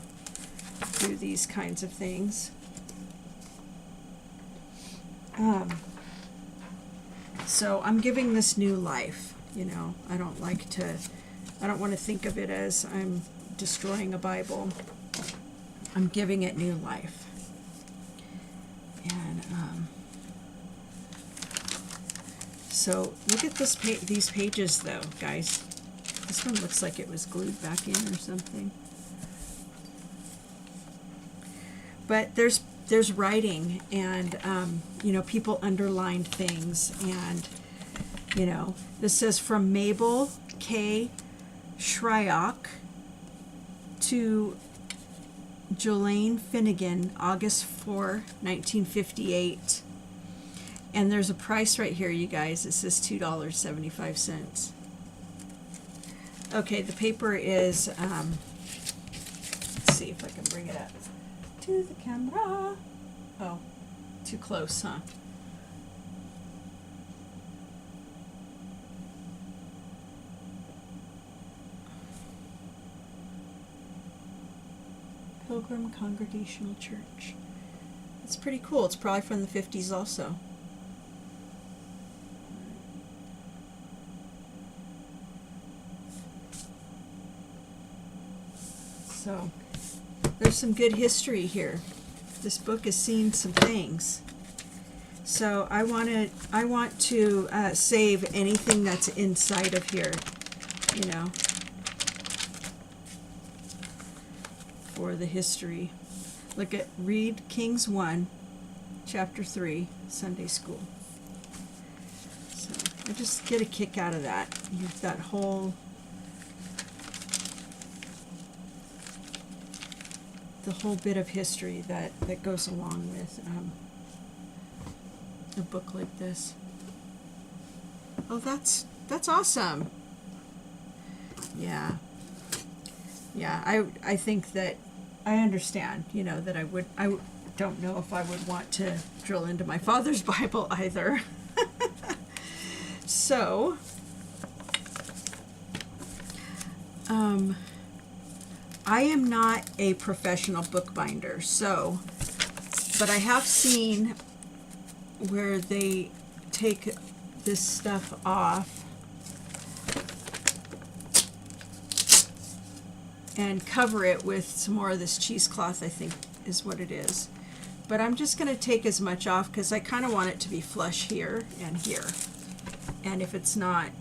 do these kinds of things. So I'm giving this new life, you know. I don't want to think of it as I'm destroying a Bible. I'm giving it new life. And so look at these pages though, guys. This one looks like it was glued back in or something. But there's writing, and you know, people underlined things, and you know, this says from Mabel K. Shryock to Jolene Finnegan, August 4, 1958. And there's a price right here, you guys. It says $2.75. Okay, the paper is, let's see if I can bring it up to the camera. Oh, too close, huh? Pilgrim Congregational Church. It's pretty cool. It's probably from the 50s also. So there's some good history here. This book has seen some things. So I want to save anything that's inside of here, you know, for the history. Look at read Kings 1, chapter 3, Sunday school. So I just get a kick out of that. That whole, the whole bit of history that goes along with a book like this. Oh, that's awesome. Yeah. I think that I understand, you know, that I don't know if I would want to drill into my father's Bible either. So, I am not a professional bookbinder, so, but I have seen where they take this stuff off and cover it with some more of this cheesecloth, I think is what it is. But I'm just going to take as much off because I kind of want it to be flush here and here. And if it's not,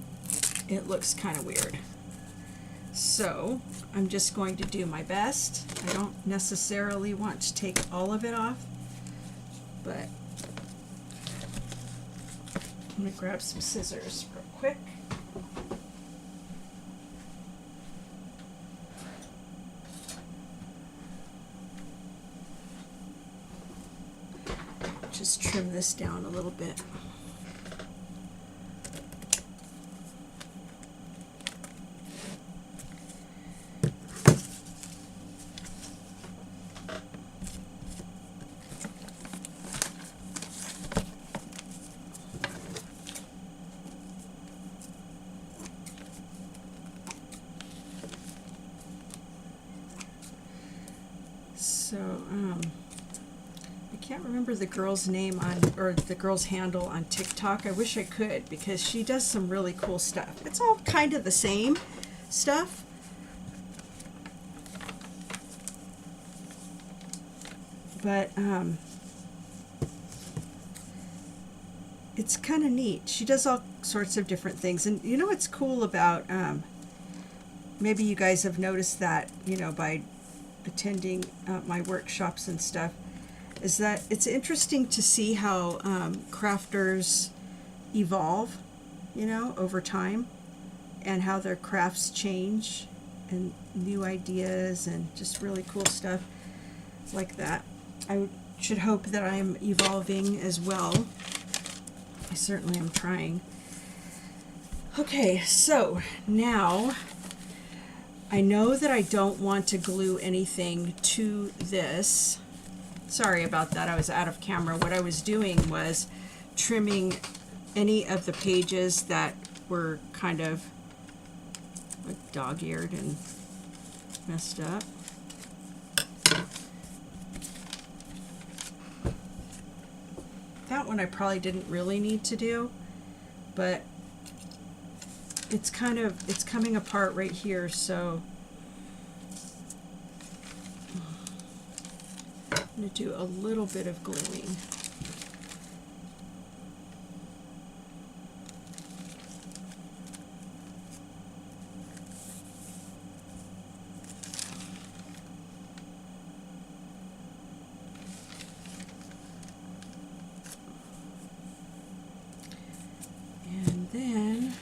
it looks kind of weird. So I'm just going to do my best. I don't necessarily want to take all of it off, but I'm going to grab some scissors real quick. Just trim this down a little bit. So, I can't remember the girl's name or the girl's handle on TikTok. I wish I could because she does some really cool stuff. It's all kind of the same stuff. But, it's kind of neat. She does all sorts of different things. And you know what's cool about, maybe you guys have noticed that, you know, by attending my workshops and stuff, is that it's interesting to see how crafters evolve, you know, over time, and how their crafts change and new ideas and just really cool stuff like that. I should hope that I'm evolving as well. I certainly am trying. Okay, so now I know that I don't want to glue anything to this. Sorry about that, I was out of camera. What I was doing was trimming any of the pages that were kind of like dog-eared and messed up. That one I probably didn't really need to do, but it's coming apart right here, so I'm going to do a little bit of gluing. And then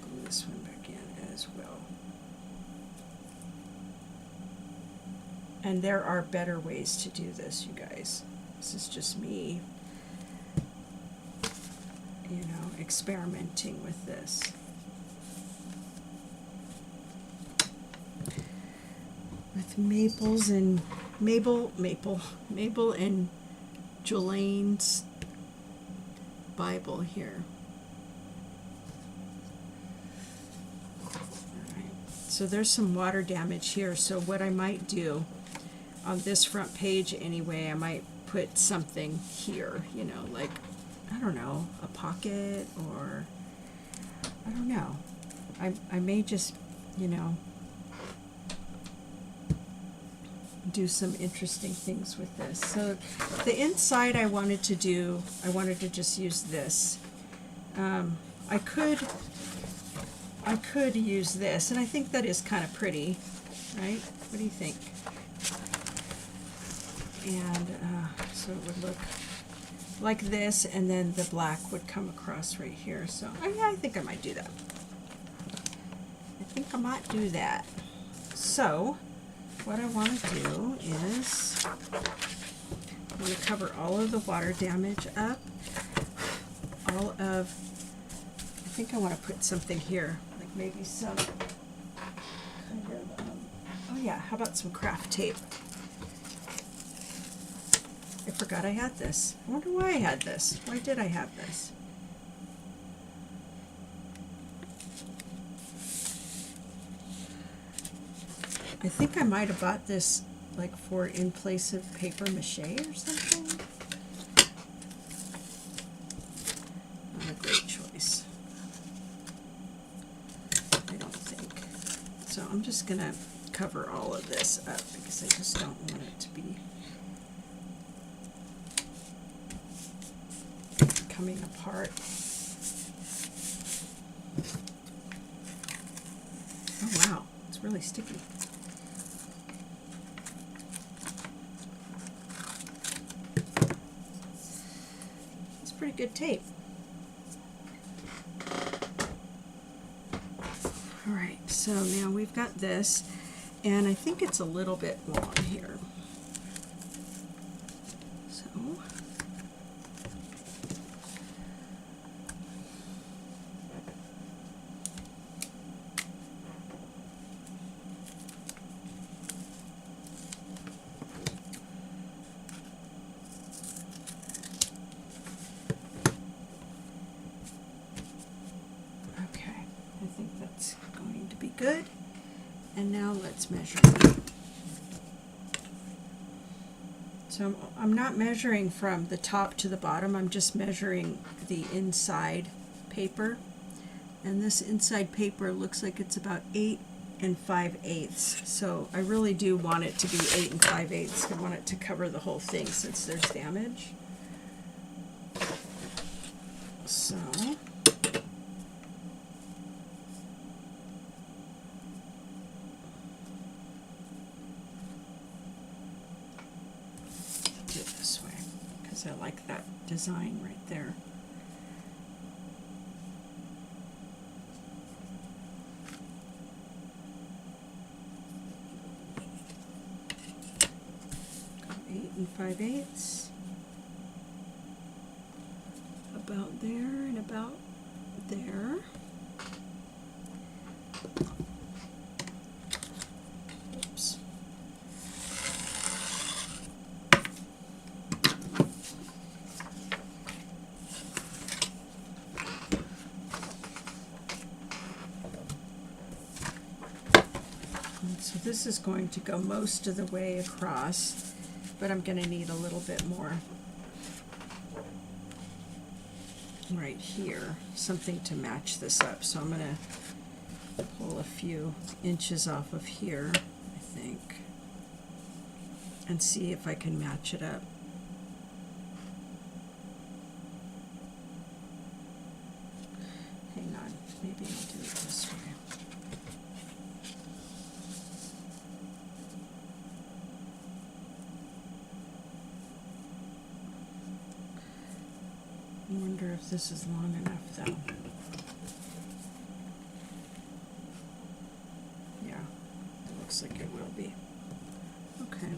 glue this one back in as well. And there are better ways to do this, you guys. This is just me, you know, experimenting with this. With Mabel and Jolane's Bible here. Alright, so there's some water damage here, so what I might do on this front page anyway, I might put something here, you know, like, I don't know, a pocket, or I don't know. I may just you know, do some interesting things with this. So the inside I wanted to just use this. I could use this, and I think that is kind of pretty, right? What do you think? And so it would look like this, and then the black would come across right here. So yeah, I think I might do that. So what I want to do is I want to cover all of the water damage up. I think I want to put something here, like maybe some kind of, oh yeah, how about some craft tape? I forgot I had this. I wonder why I had this. Why did I have this? I think I might have bought this like for in place of paper mache or something. Not a great choice, I don't think. So I'm just gonna cover all of this up because I just don't want it to be coming apart. Oh wow, it's really sticky. It's pretty good tape. Alright, so now we've got this, and I think it's a little bit long here. So good. And now let's measure. So I'm not measuring from the top to the bottom, I'm just measuring the inside paper. And this inside paper looks like it's about 8 5/8. So I really do want it to be 8 5/8. I want it to cover the whole thing since there's damage. So do it this way because I like that design right there. Go 8 5/8. About there and about there. Oops. And so this is going to go most of the way across, but I'm going to need a little bit more right here, something to match this up. So I'm going to pull a few inches off of here, I think, and see if I can match it up. Hang on, maybe I'll do it this way. I wonder if this is long enough though. Yeah, it looks like it will be. Okay.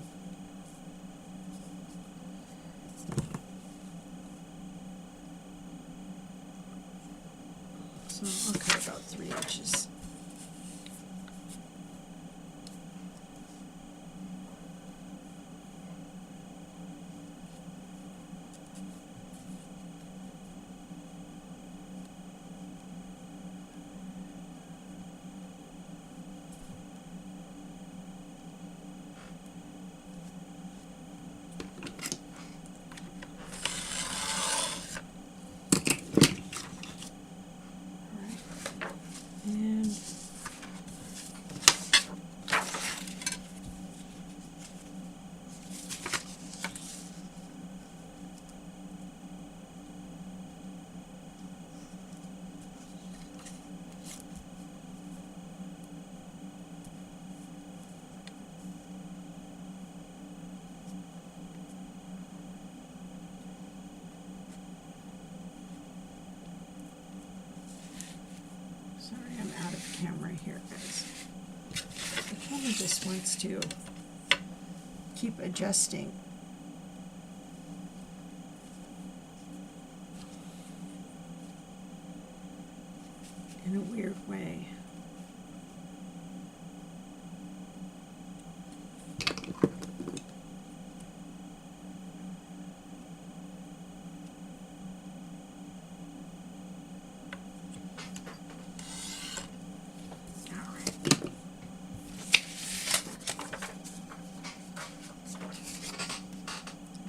So I'll cut about 3 inches. And wants to keep adjusting. In a weird way.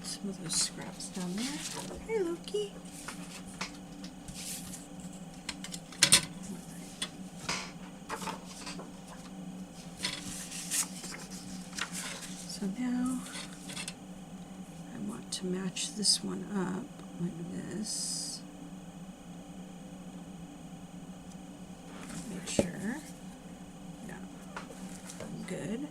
Some of those scraps down there. Hey, Loki. So now I want to match this one up like this. Make sure. Yeah, good.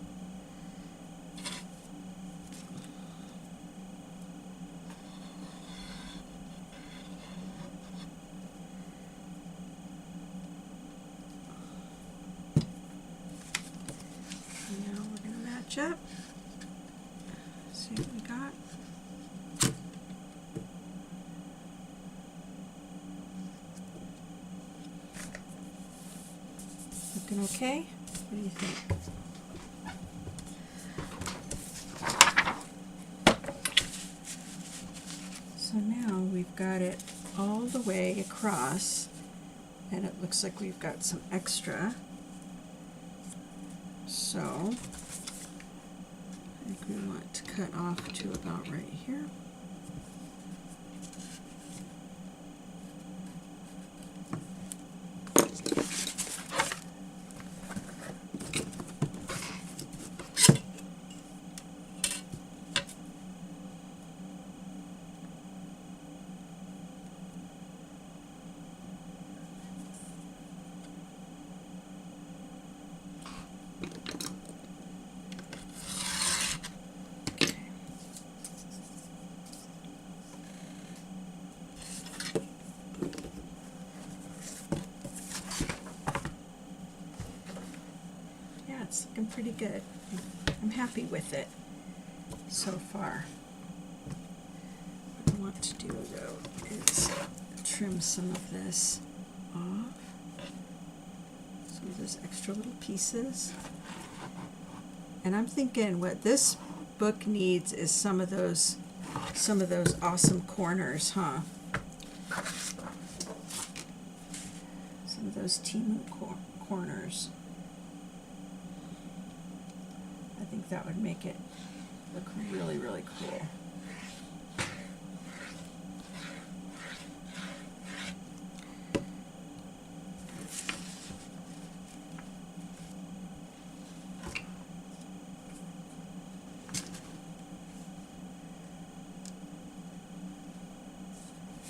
Now we're going to match up. See what we got. Looking okay? What do you think? So now we've got it all the way across, and it looks like we've got some extra. So I think we want to cut off to about right here. It's looking pretty good. I'm happy with it so far. What I want to do though is trim some of this off. Some of those extra little pieces. And I'm thinking what this book needs is some of those awesome corners, huh? Some of those Timu corners. I think that would make it look really, really cool.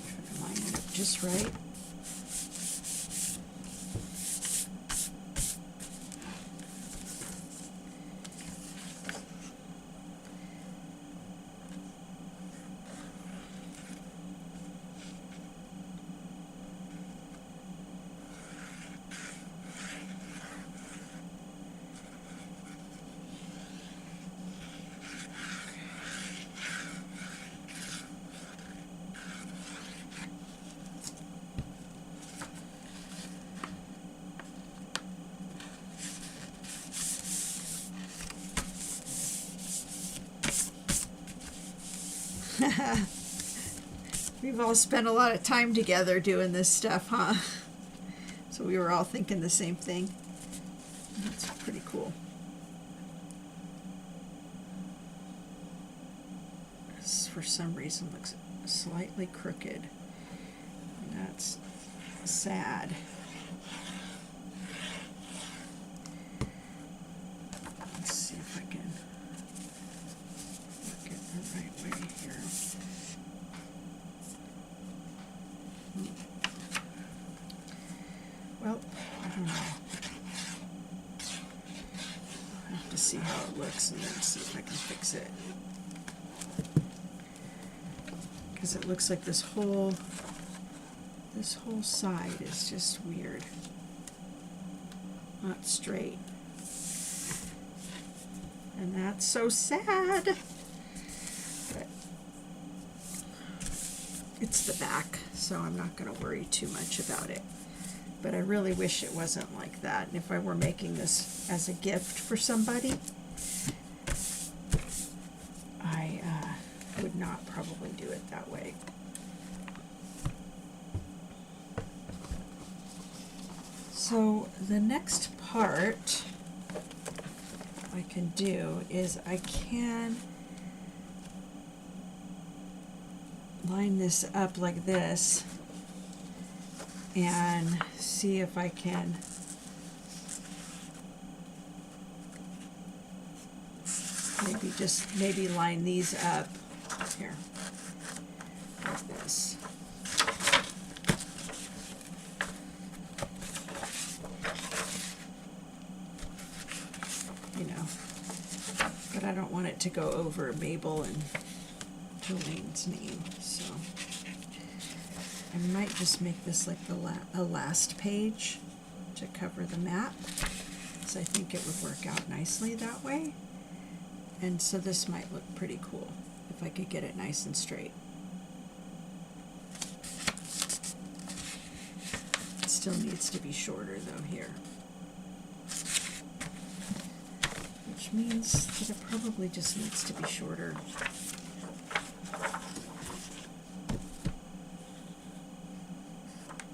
Try to line it up just right. We've all spent a lot of time together doing this stuff, huh? So we were all thinking the same thing. That's pretty cool. This, for some reason, looks slightly crooked. And that's sad. Let's see if I can work it the right way here. Well, I don't know. I'll have to see how it looks and then see if I can fix it. Because it looks like this whole side is just weird. Not straight. And that's so sad. But it's the back, so I'm not going to worry too much about it. But I really wish it wasn't like that. And if I were making this as a gift for somebody, I would not probably do it that way. So the next part I can do is I can line this up like this and see if I can maybe line these up here like this. You know, but I don't want it to go over Mabel and Jolene's name, so I might just make this like a last page to cover the map, so I think it would work out nicely that way. And so this might look pretty cool if I could get it nice and straight. It still needs to be shorter though here, which means that it probably just needs to be shorter.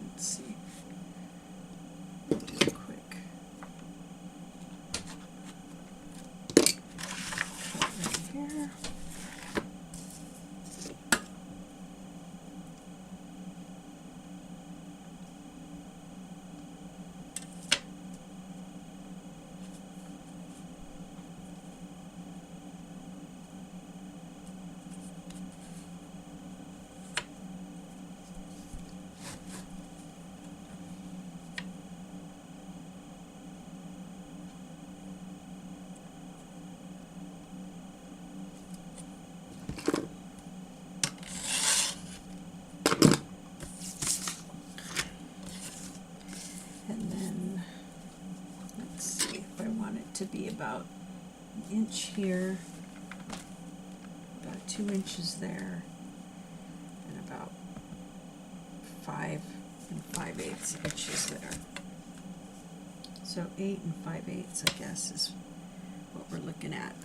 Let's see. Do a quick cut right here. To be about an inch here, about 2 inches there, and about 5 5/8 inches there. So 8 5/8, I guess, is what we're looking at.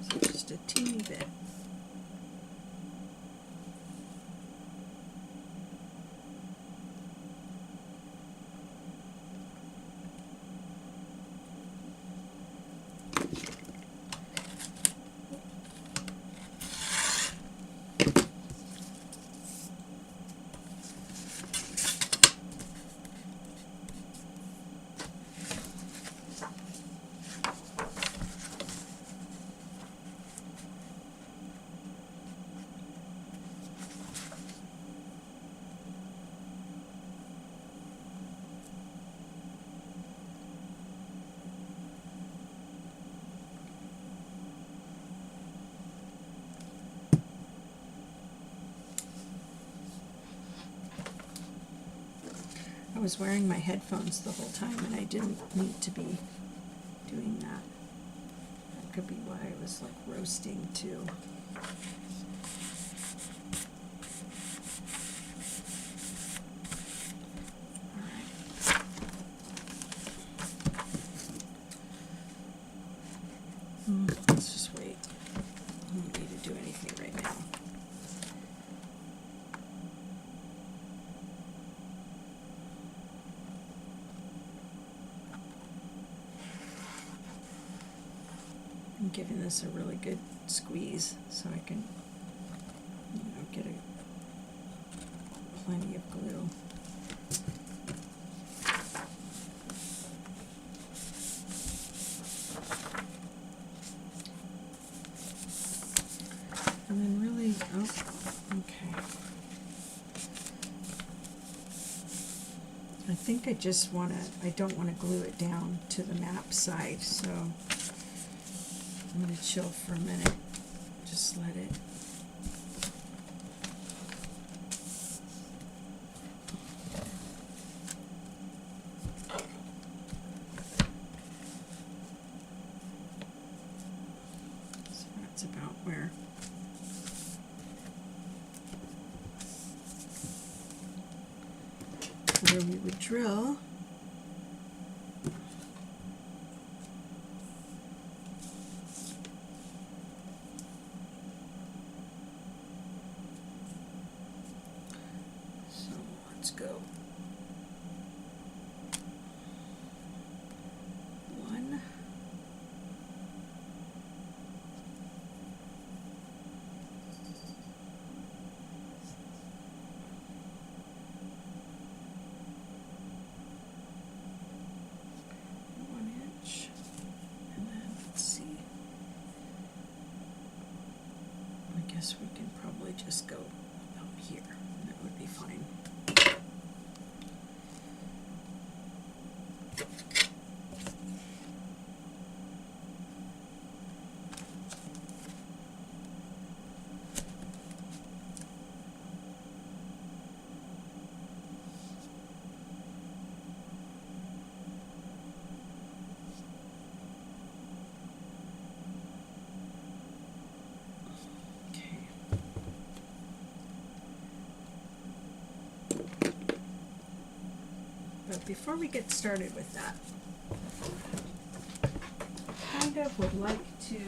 So just a teeny bit. I was wearing my headphones the whole time and I didn't need to be doing that. That could be why I was like roasting too. Alright. Let's just wait. I don't need to do anything right now. I'm giving this a really good squeeze so I can, get plenty of glue. And then really, okay. I think I don't want to glue it down to the map side, so I'm going to chill for a minute, just let it That's about where. Where we would drill. So let's go. 1. I guess we can probably just go about here, and that would be fine. But before we get started with that, I kind of would like to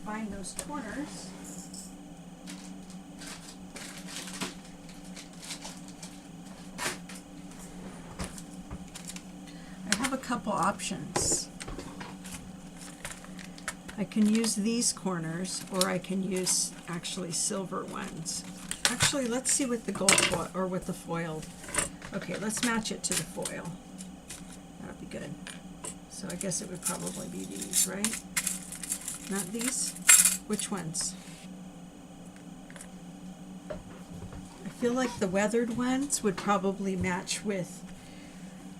find those corners. I have a couple options. I can use these corners, or I can use actually silver ones. Actually, let's see with the gold foil, or with the foil. Okay, let's match it to the foil. That'll be good. So I guess it would probably be these, right? Not these? Which ones? I feel like the weathered ones would probably match with,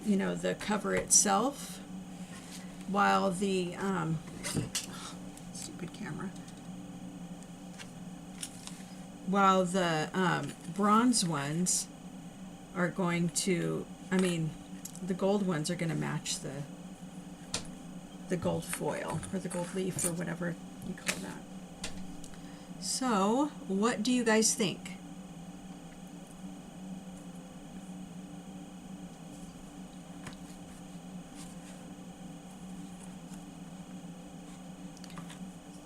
you know, the cover itself, while the, stupid camera. While the bronze ones are going to, the gold ones are going to match the gold foil, or the gold leaf, or whatever you call that. So, what do you guys think?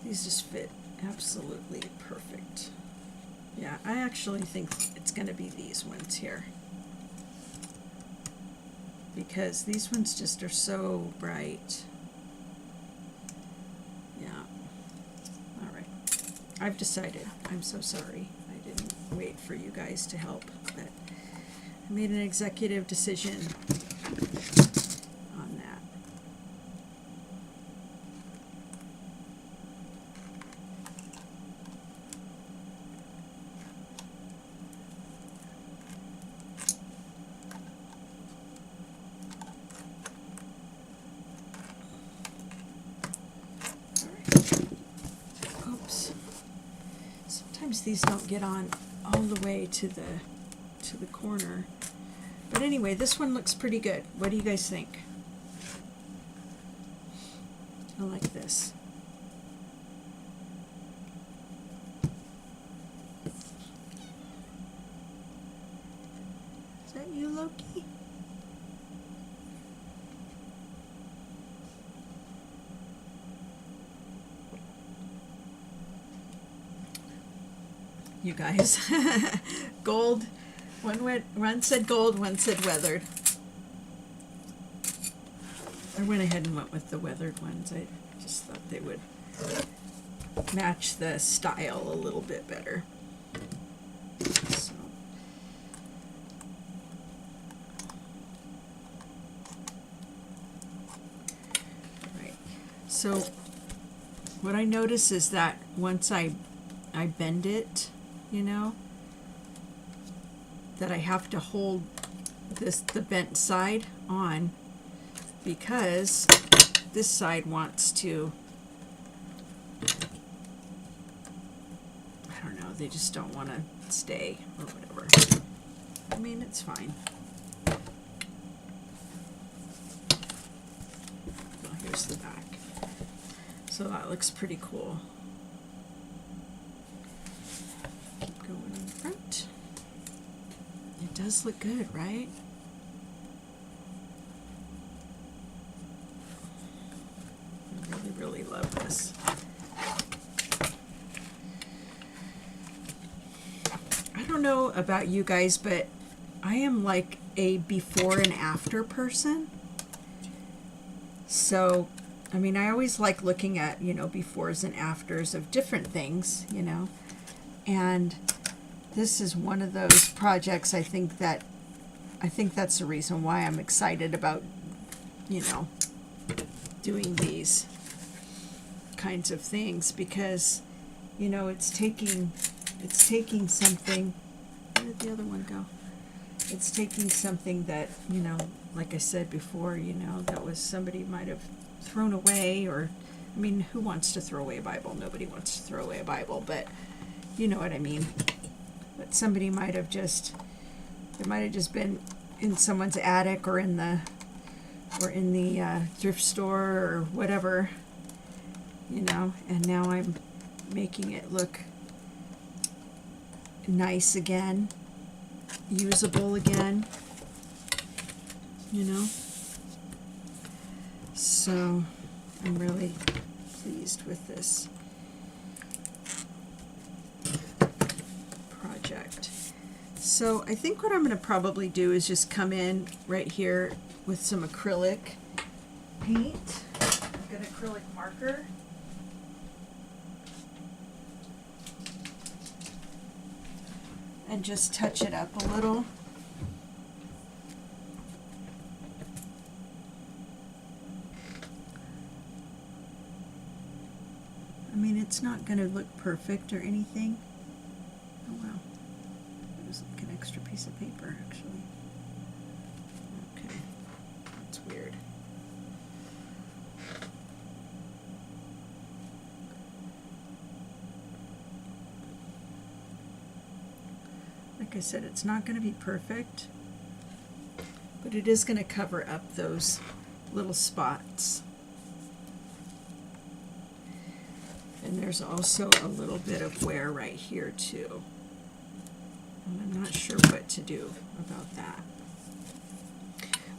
These just fit absolutely perfect. Yeah, I actually think it's going to be these ones here, because these ones just are so bright. Yeah. All right. I've decided. I'm so sorry. I didn't wait for you guys to help, but I made an executive decision on that. These don't get on all the way to the corner, but anyway, this one looks pretty good. What do you guys think? I like this. Is that you, Loki? You guys. Gold. One said gold, one said weathered. I went ahead and went with the weathered ones. I just thought they would match the style a little bit better. So. Right. So what I notice is that once I bend it, you know, that I have to hold the bent side on, because this side wants to, I don't know, they just don't want to stay or whatever. I mean, it's fine. Well, here's the back. So that looks pretty cool. does look good, right? I really, really love this. I don't know about you guys, but I am like a before and after person. So, I mean, I always like looking at, you know, befores and afters of different things, you know, and this is one of those projects I think that's the reason why I'm excited about, you know, doing these kinds of things, because, you know, it's taking something. Where did the other one go? It's taking something that, you know, like I said before, you know, that was somebody might have thrown away, or, I mean, who wants to throw away a Bible? Nobody wants to throw away a Bible, but you know what I mean. But somebody might have just, it might have just been in someone's attic or in the thrift store or whatever, you know, and now I'm making it look nice again, usable again, you know. So I'm really pleased with this project. So I think what I'm going to probably do is just come in right here with some acrylic paint. I've got acrylic marker. And just touch it up a little. I mean, it's not going to look perfect or anything. Oh wow. There's like an extra piece of paper, actually. Okay. That's weird. Like I said, it's not going to be perfect, but it is going to cover up those little spots. And there's also a little bit of wear right here too. And I'm not sure what to do about that.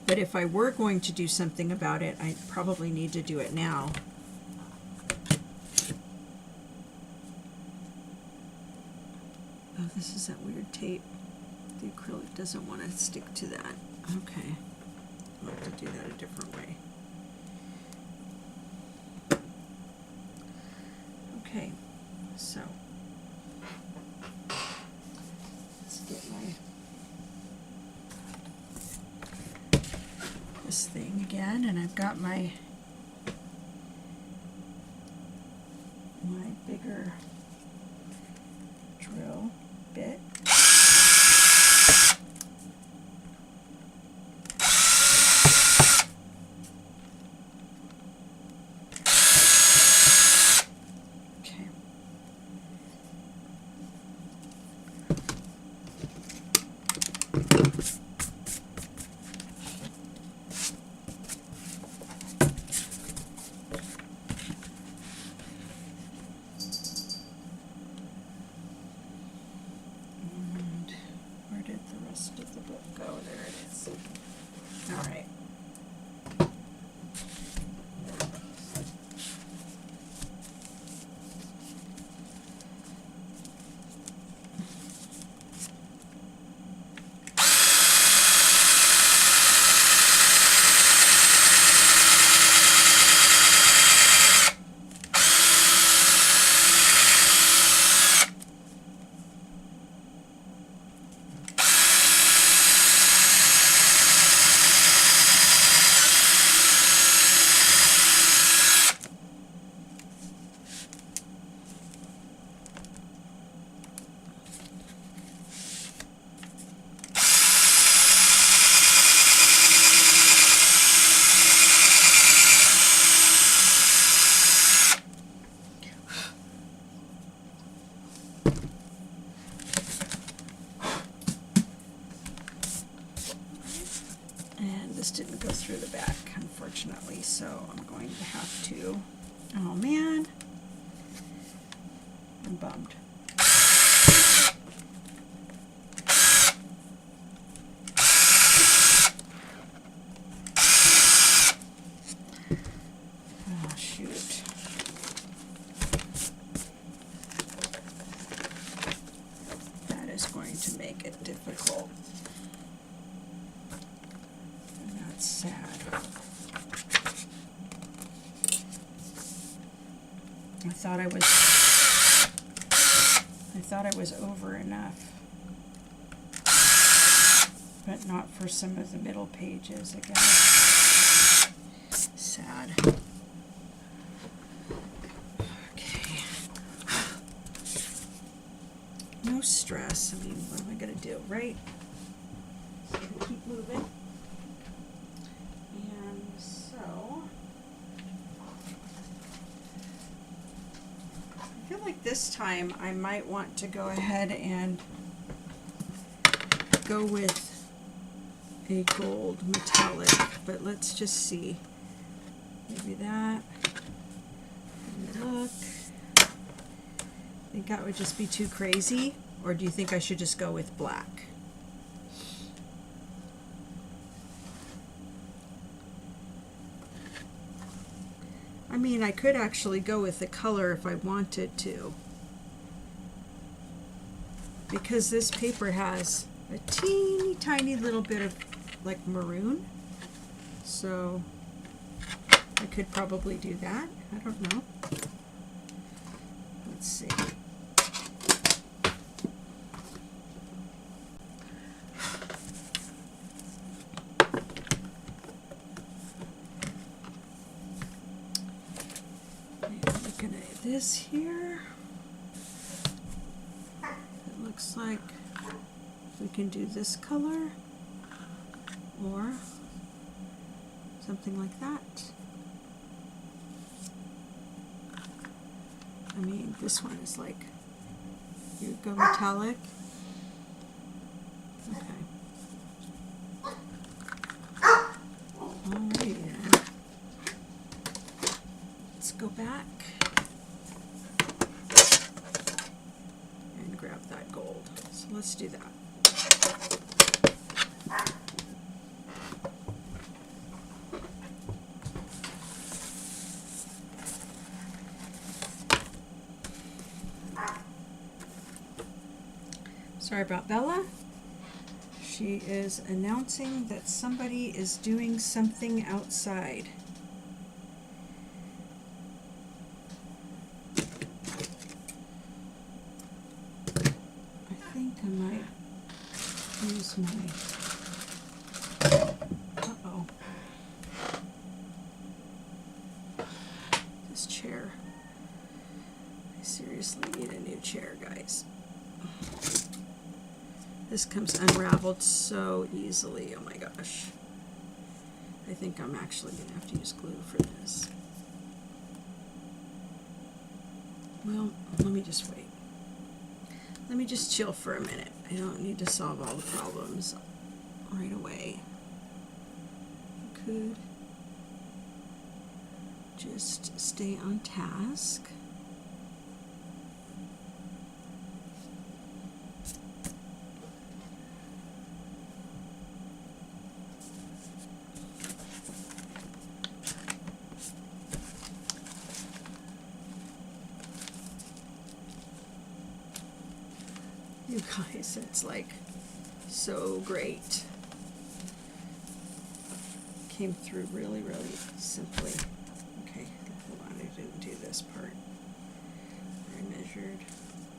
But if I were going to do something about it, I probably need to do it now. Oh, this is that weird tape. The acrylic doesn't want to stick to that. Okay. I'll have to do that a different way. Okay, so let's get this thing again, and I've got my bigger drill bit. Didn't go through the back, unfortunately, so I'm going to have to, oh man, I'm bummed. I thought I was over enough, but not for some of the middle pages again. Sad. Okay. No stress. I mean, what am I going to do, right? So I'm gonna keep moving. And so I feel like this time I might want to go ahead and go with a gold metallic, but let's just see. Maybe that. Look. Think that would just be too crazy, or do you think I should just go with black? I mean, I could actually go with the color if I wanted to, because this paper has a teeny tiny little bit of like maroon, so I could probably do that. I don't know. Let's see. Looking at this here, it looks like we can do this color or something like that. I mean, this one is like, you go metallic. Okay. Alrighty then. Let's go back and grab that gold. So let's do that. Sorry about Bella. She is announcing that somebody is doing something outside. I think I might use my... Uh-oh. This chair. I seriously need a new chair, guys. This comes unraveled so easily. Oh my gosh. I think I'm actually going to have to use glue for this. Well, let me just wait. Let me just chill for a minute. I don't need to solve all the problems right away. I could just stay on task. You guys, it's like so great. Came through really, really simply. Okay, hold on, I didn't do this part. I measured,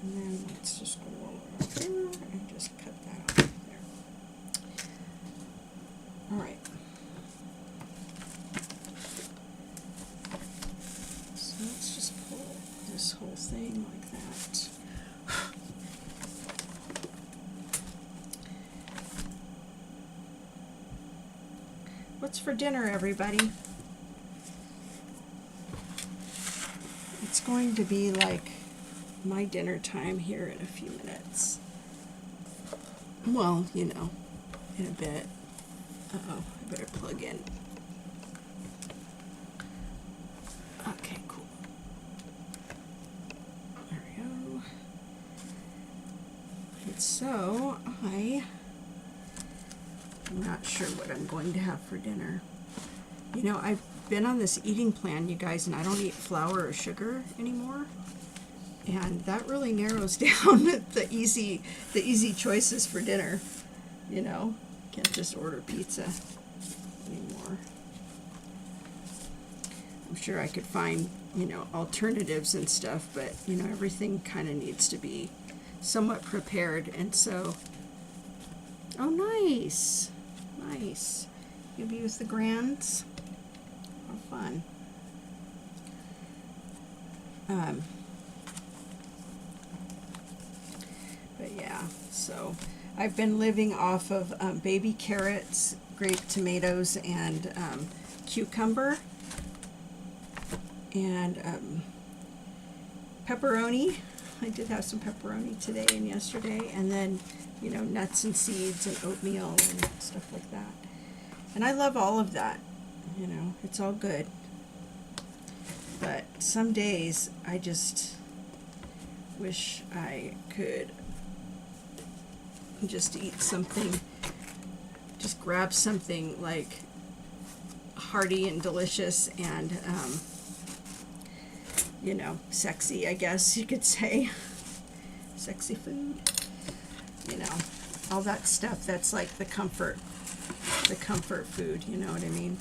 and then let's just go all over here and just cut that off there. All right. So let's just pull this whole thing like that. What's for dinner, everybody? It's going to be like my dinner time here in a few minutes. Well, you know, in a bit. Uh-oh, I better plug in. Okay, cool. There we go. And so, I'm not sure what I'm going to have for dinner. You know, I've been on this eating plan, you guys, and I don't eat flour or sugar anymore. And that really narrows down the easy choices for dinner. You know, can't just order pizza anymore. I'm sure I could find, you know, alternatives and stuff, but, you know, everything kind of needs to be somewhat prepared. And so, oh, nice, nice. You'll be with the grands. How fun. But yeah, so I've been living off of baby carrots, grape tomatoes, and cucumber, and pepperoni. I did have some pepperoni today and yesterday, and then, you know, nuts and seeds and oatmeal and stuff like that. And I love all of that, you know, it's all good. But some days I just wish I could just eat something, just grab something like hearty and delicious and, you know, sexy, I guess you could say. Sexy food, you know, all that stuff that's like the comfort food, you know what I mean?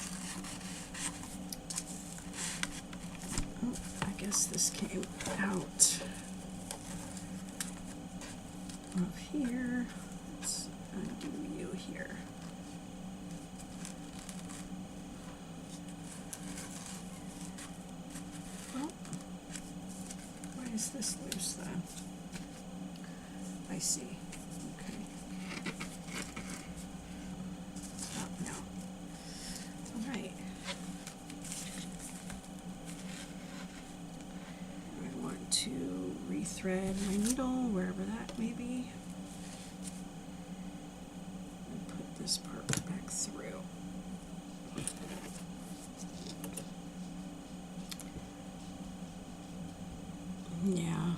Oh, I guess this came out of here. Let's undo you here. Oh, why is this loose then? I see. Okay. Oh, no. All right. I want to rethread my needle wherever that may be. And put this part back through. Yeah.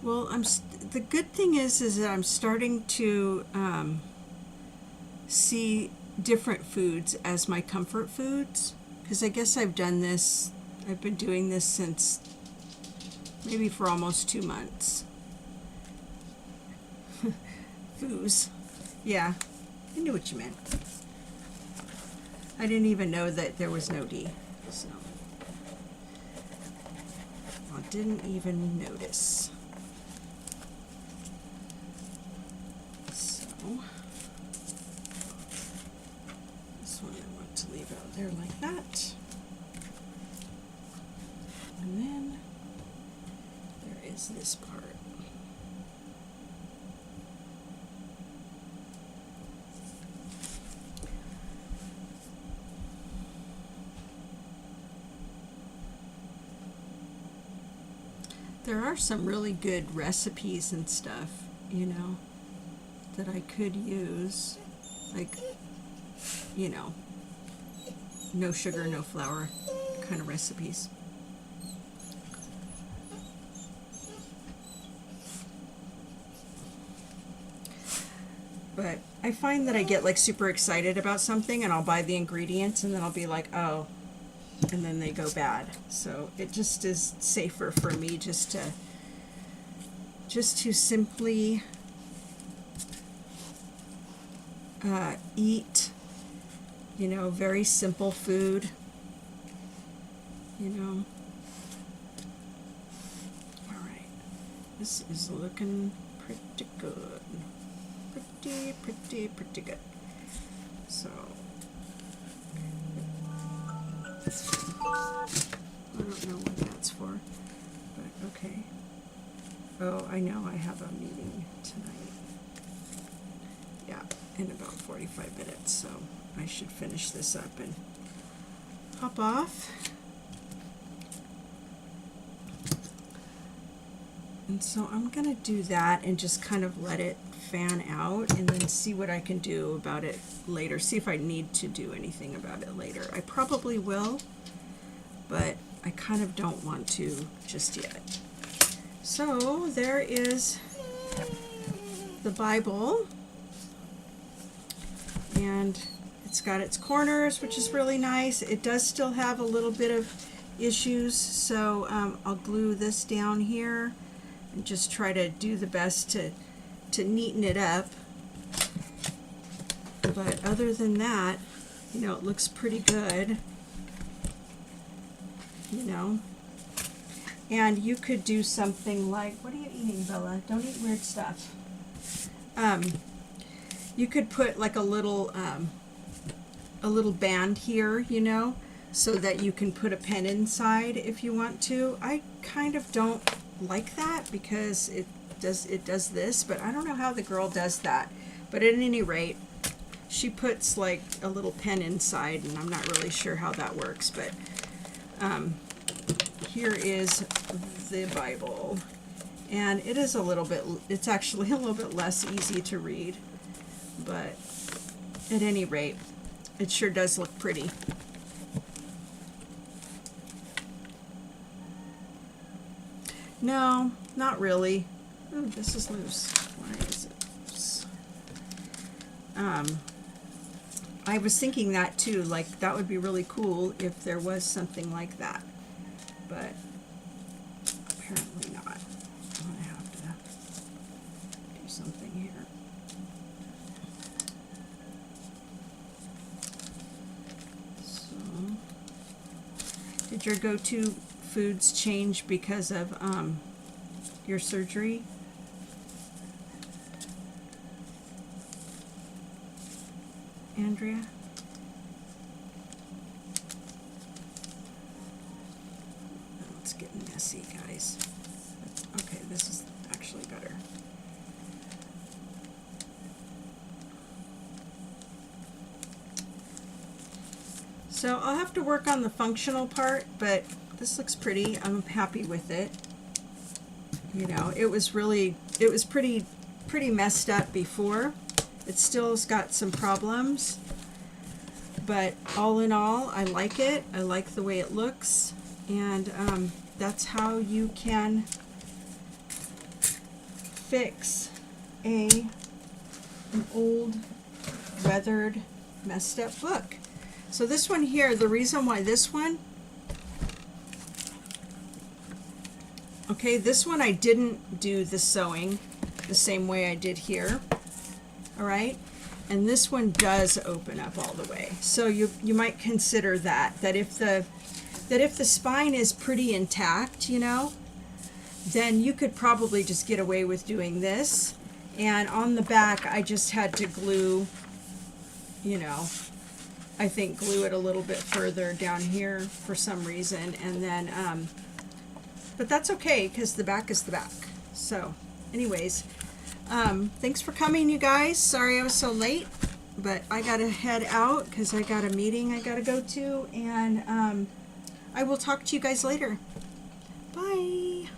Well, the good thing is that I'm starting to see different foods as my comfort foods, because I guess I've been doing this since maybe for almost 2 months. Foos. Yeah, I knew what you meant. I didn't even know that there was no D, so I didn't even notice. So this one I want to leave out there like that. And then there is this part. There are some really good recipes and stuff, you know, that I could use, like, you know, no sugar, no flour kind of recipes. But I find that I get like super excited about something and I'll buy the ingredients and then I'll be like, oh, and then they go bad. So it just is safer for me just to simply eat, you know, very simple food, you know. All right, this is looking pretty good. Pretty good. So I don't know what that's for, but okay. Oh, I know I have a meeting tonight. Yeah, in about 45 minutes, so I should finish this up and hop off. And so I'm gonna do that and just kind of let it fan out and then see what I can do about it later. See if I need to do anything about it later. I probably will, but I kind of don't want to just yet. So there is the Bible, and it's got its corners, which is really nice. It does still have a little bit of issues, so I'll glue this down here and just try to do the best to neaten it up. But other than that, you know, it looks pretty good. you know. And you could do something like, what are you eating, Bella? Don't eat weird stuff. You could put like a little band here, you know, so that you can put a pen inside if you want to. I kind of don't like that because it does this, but I don't know how the girl does that. But at any rate, she puts like a little pen inside, and I'm not really sure how that works, but here is the Bible, and it is it's actually a little bit less easy to read, but at any rate, it sure does look pretty. No, not really. Oh, this is loose. Why is it loose? I was thinking that too, like that would be really cool if there was something like that, but apparently not. I'm gonna have to do something here. So, did your go-to foods change because of your surgery? Andrea? Oh, it's getting messy, guys. Okay, this is actually better. So I'll have to work on the functional part, but this looks pretty. I'm happy with it. You know, it was pretty messed up before. It still's got some problems, but all in all, I like it. I like the way it looks, and that's how you can fix an old, weathered, messed up book. So this one here, the reason why this one, okay, this one I didn't do the sewing the same way I did here. All right, and this one does open up all the way, so you might consider that if the spine is pretty intact, you know, then you could probably just get away with doing this. And on the back, I just had to glue, you know, I think glue it a little bit further down here for some reason, and then but that's okay because the back is the back. So anyways, thanks for coming, you guys. Sorry I was so late, but I gotta head out because I got a meeting I gotta go to, and I will talk to you guys later. Bye.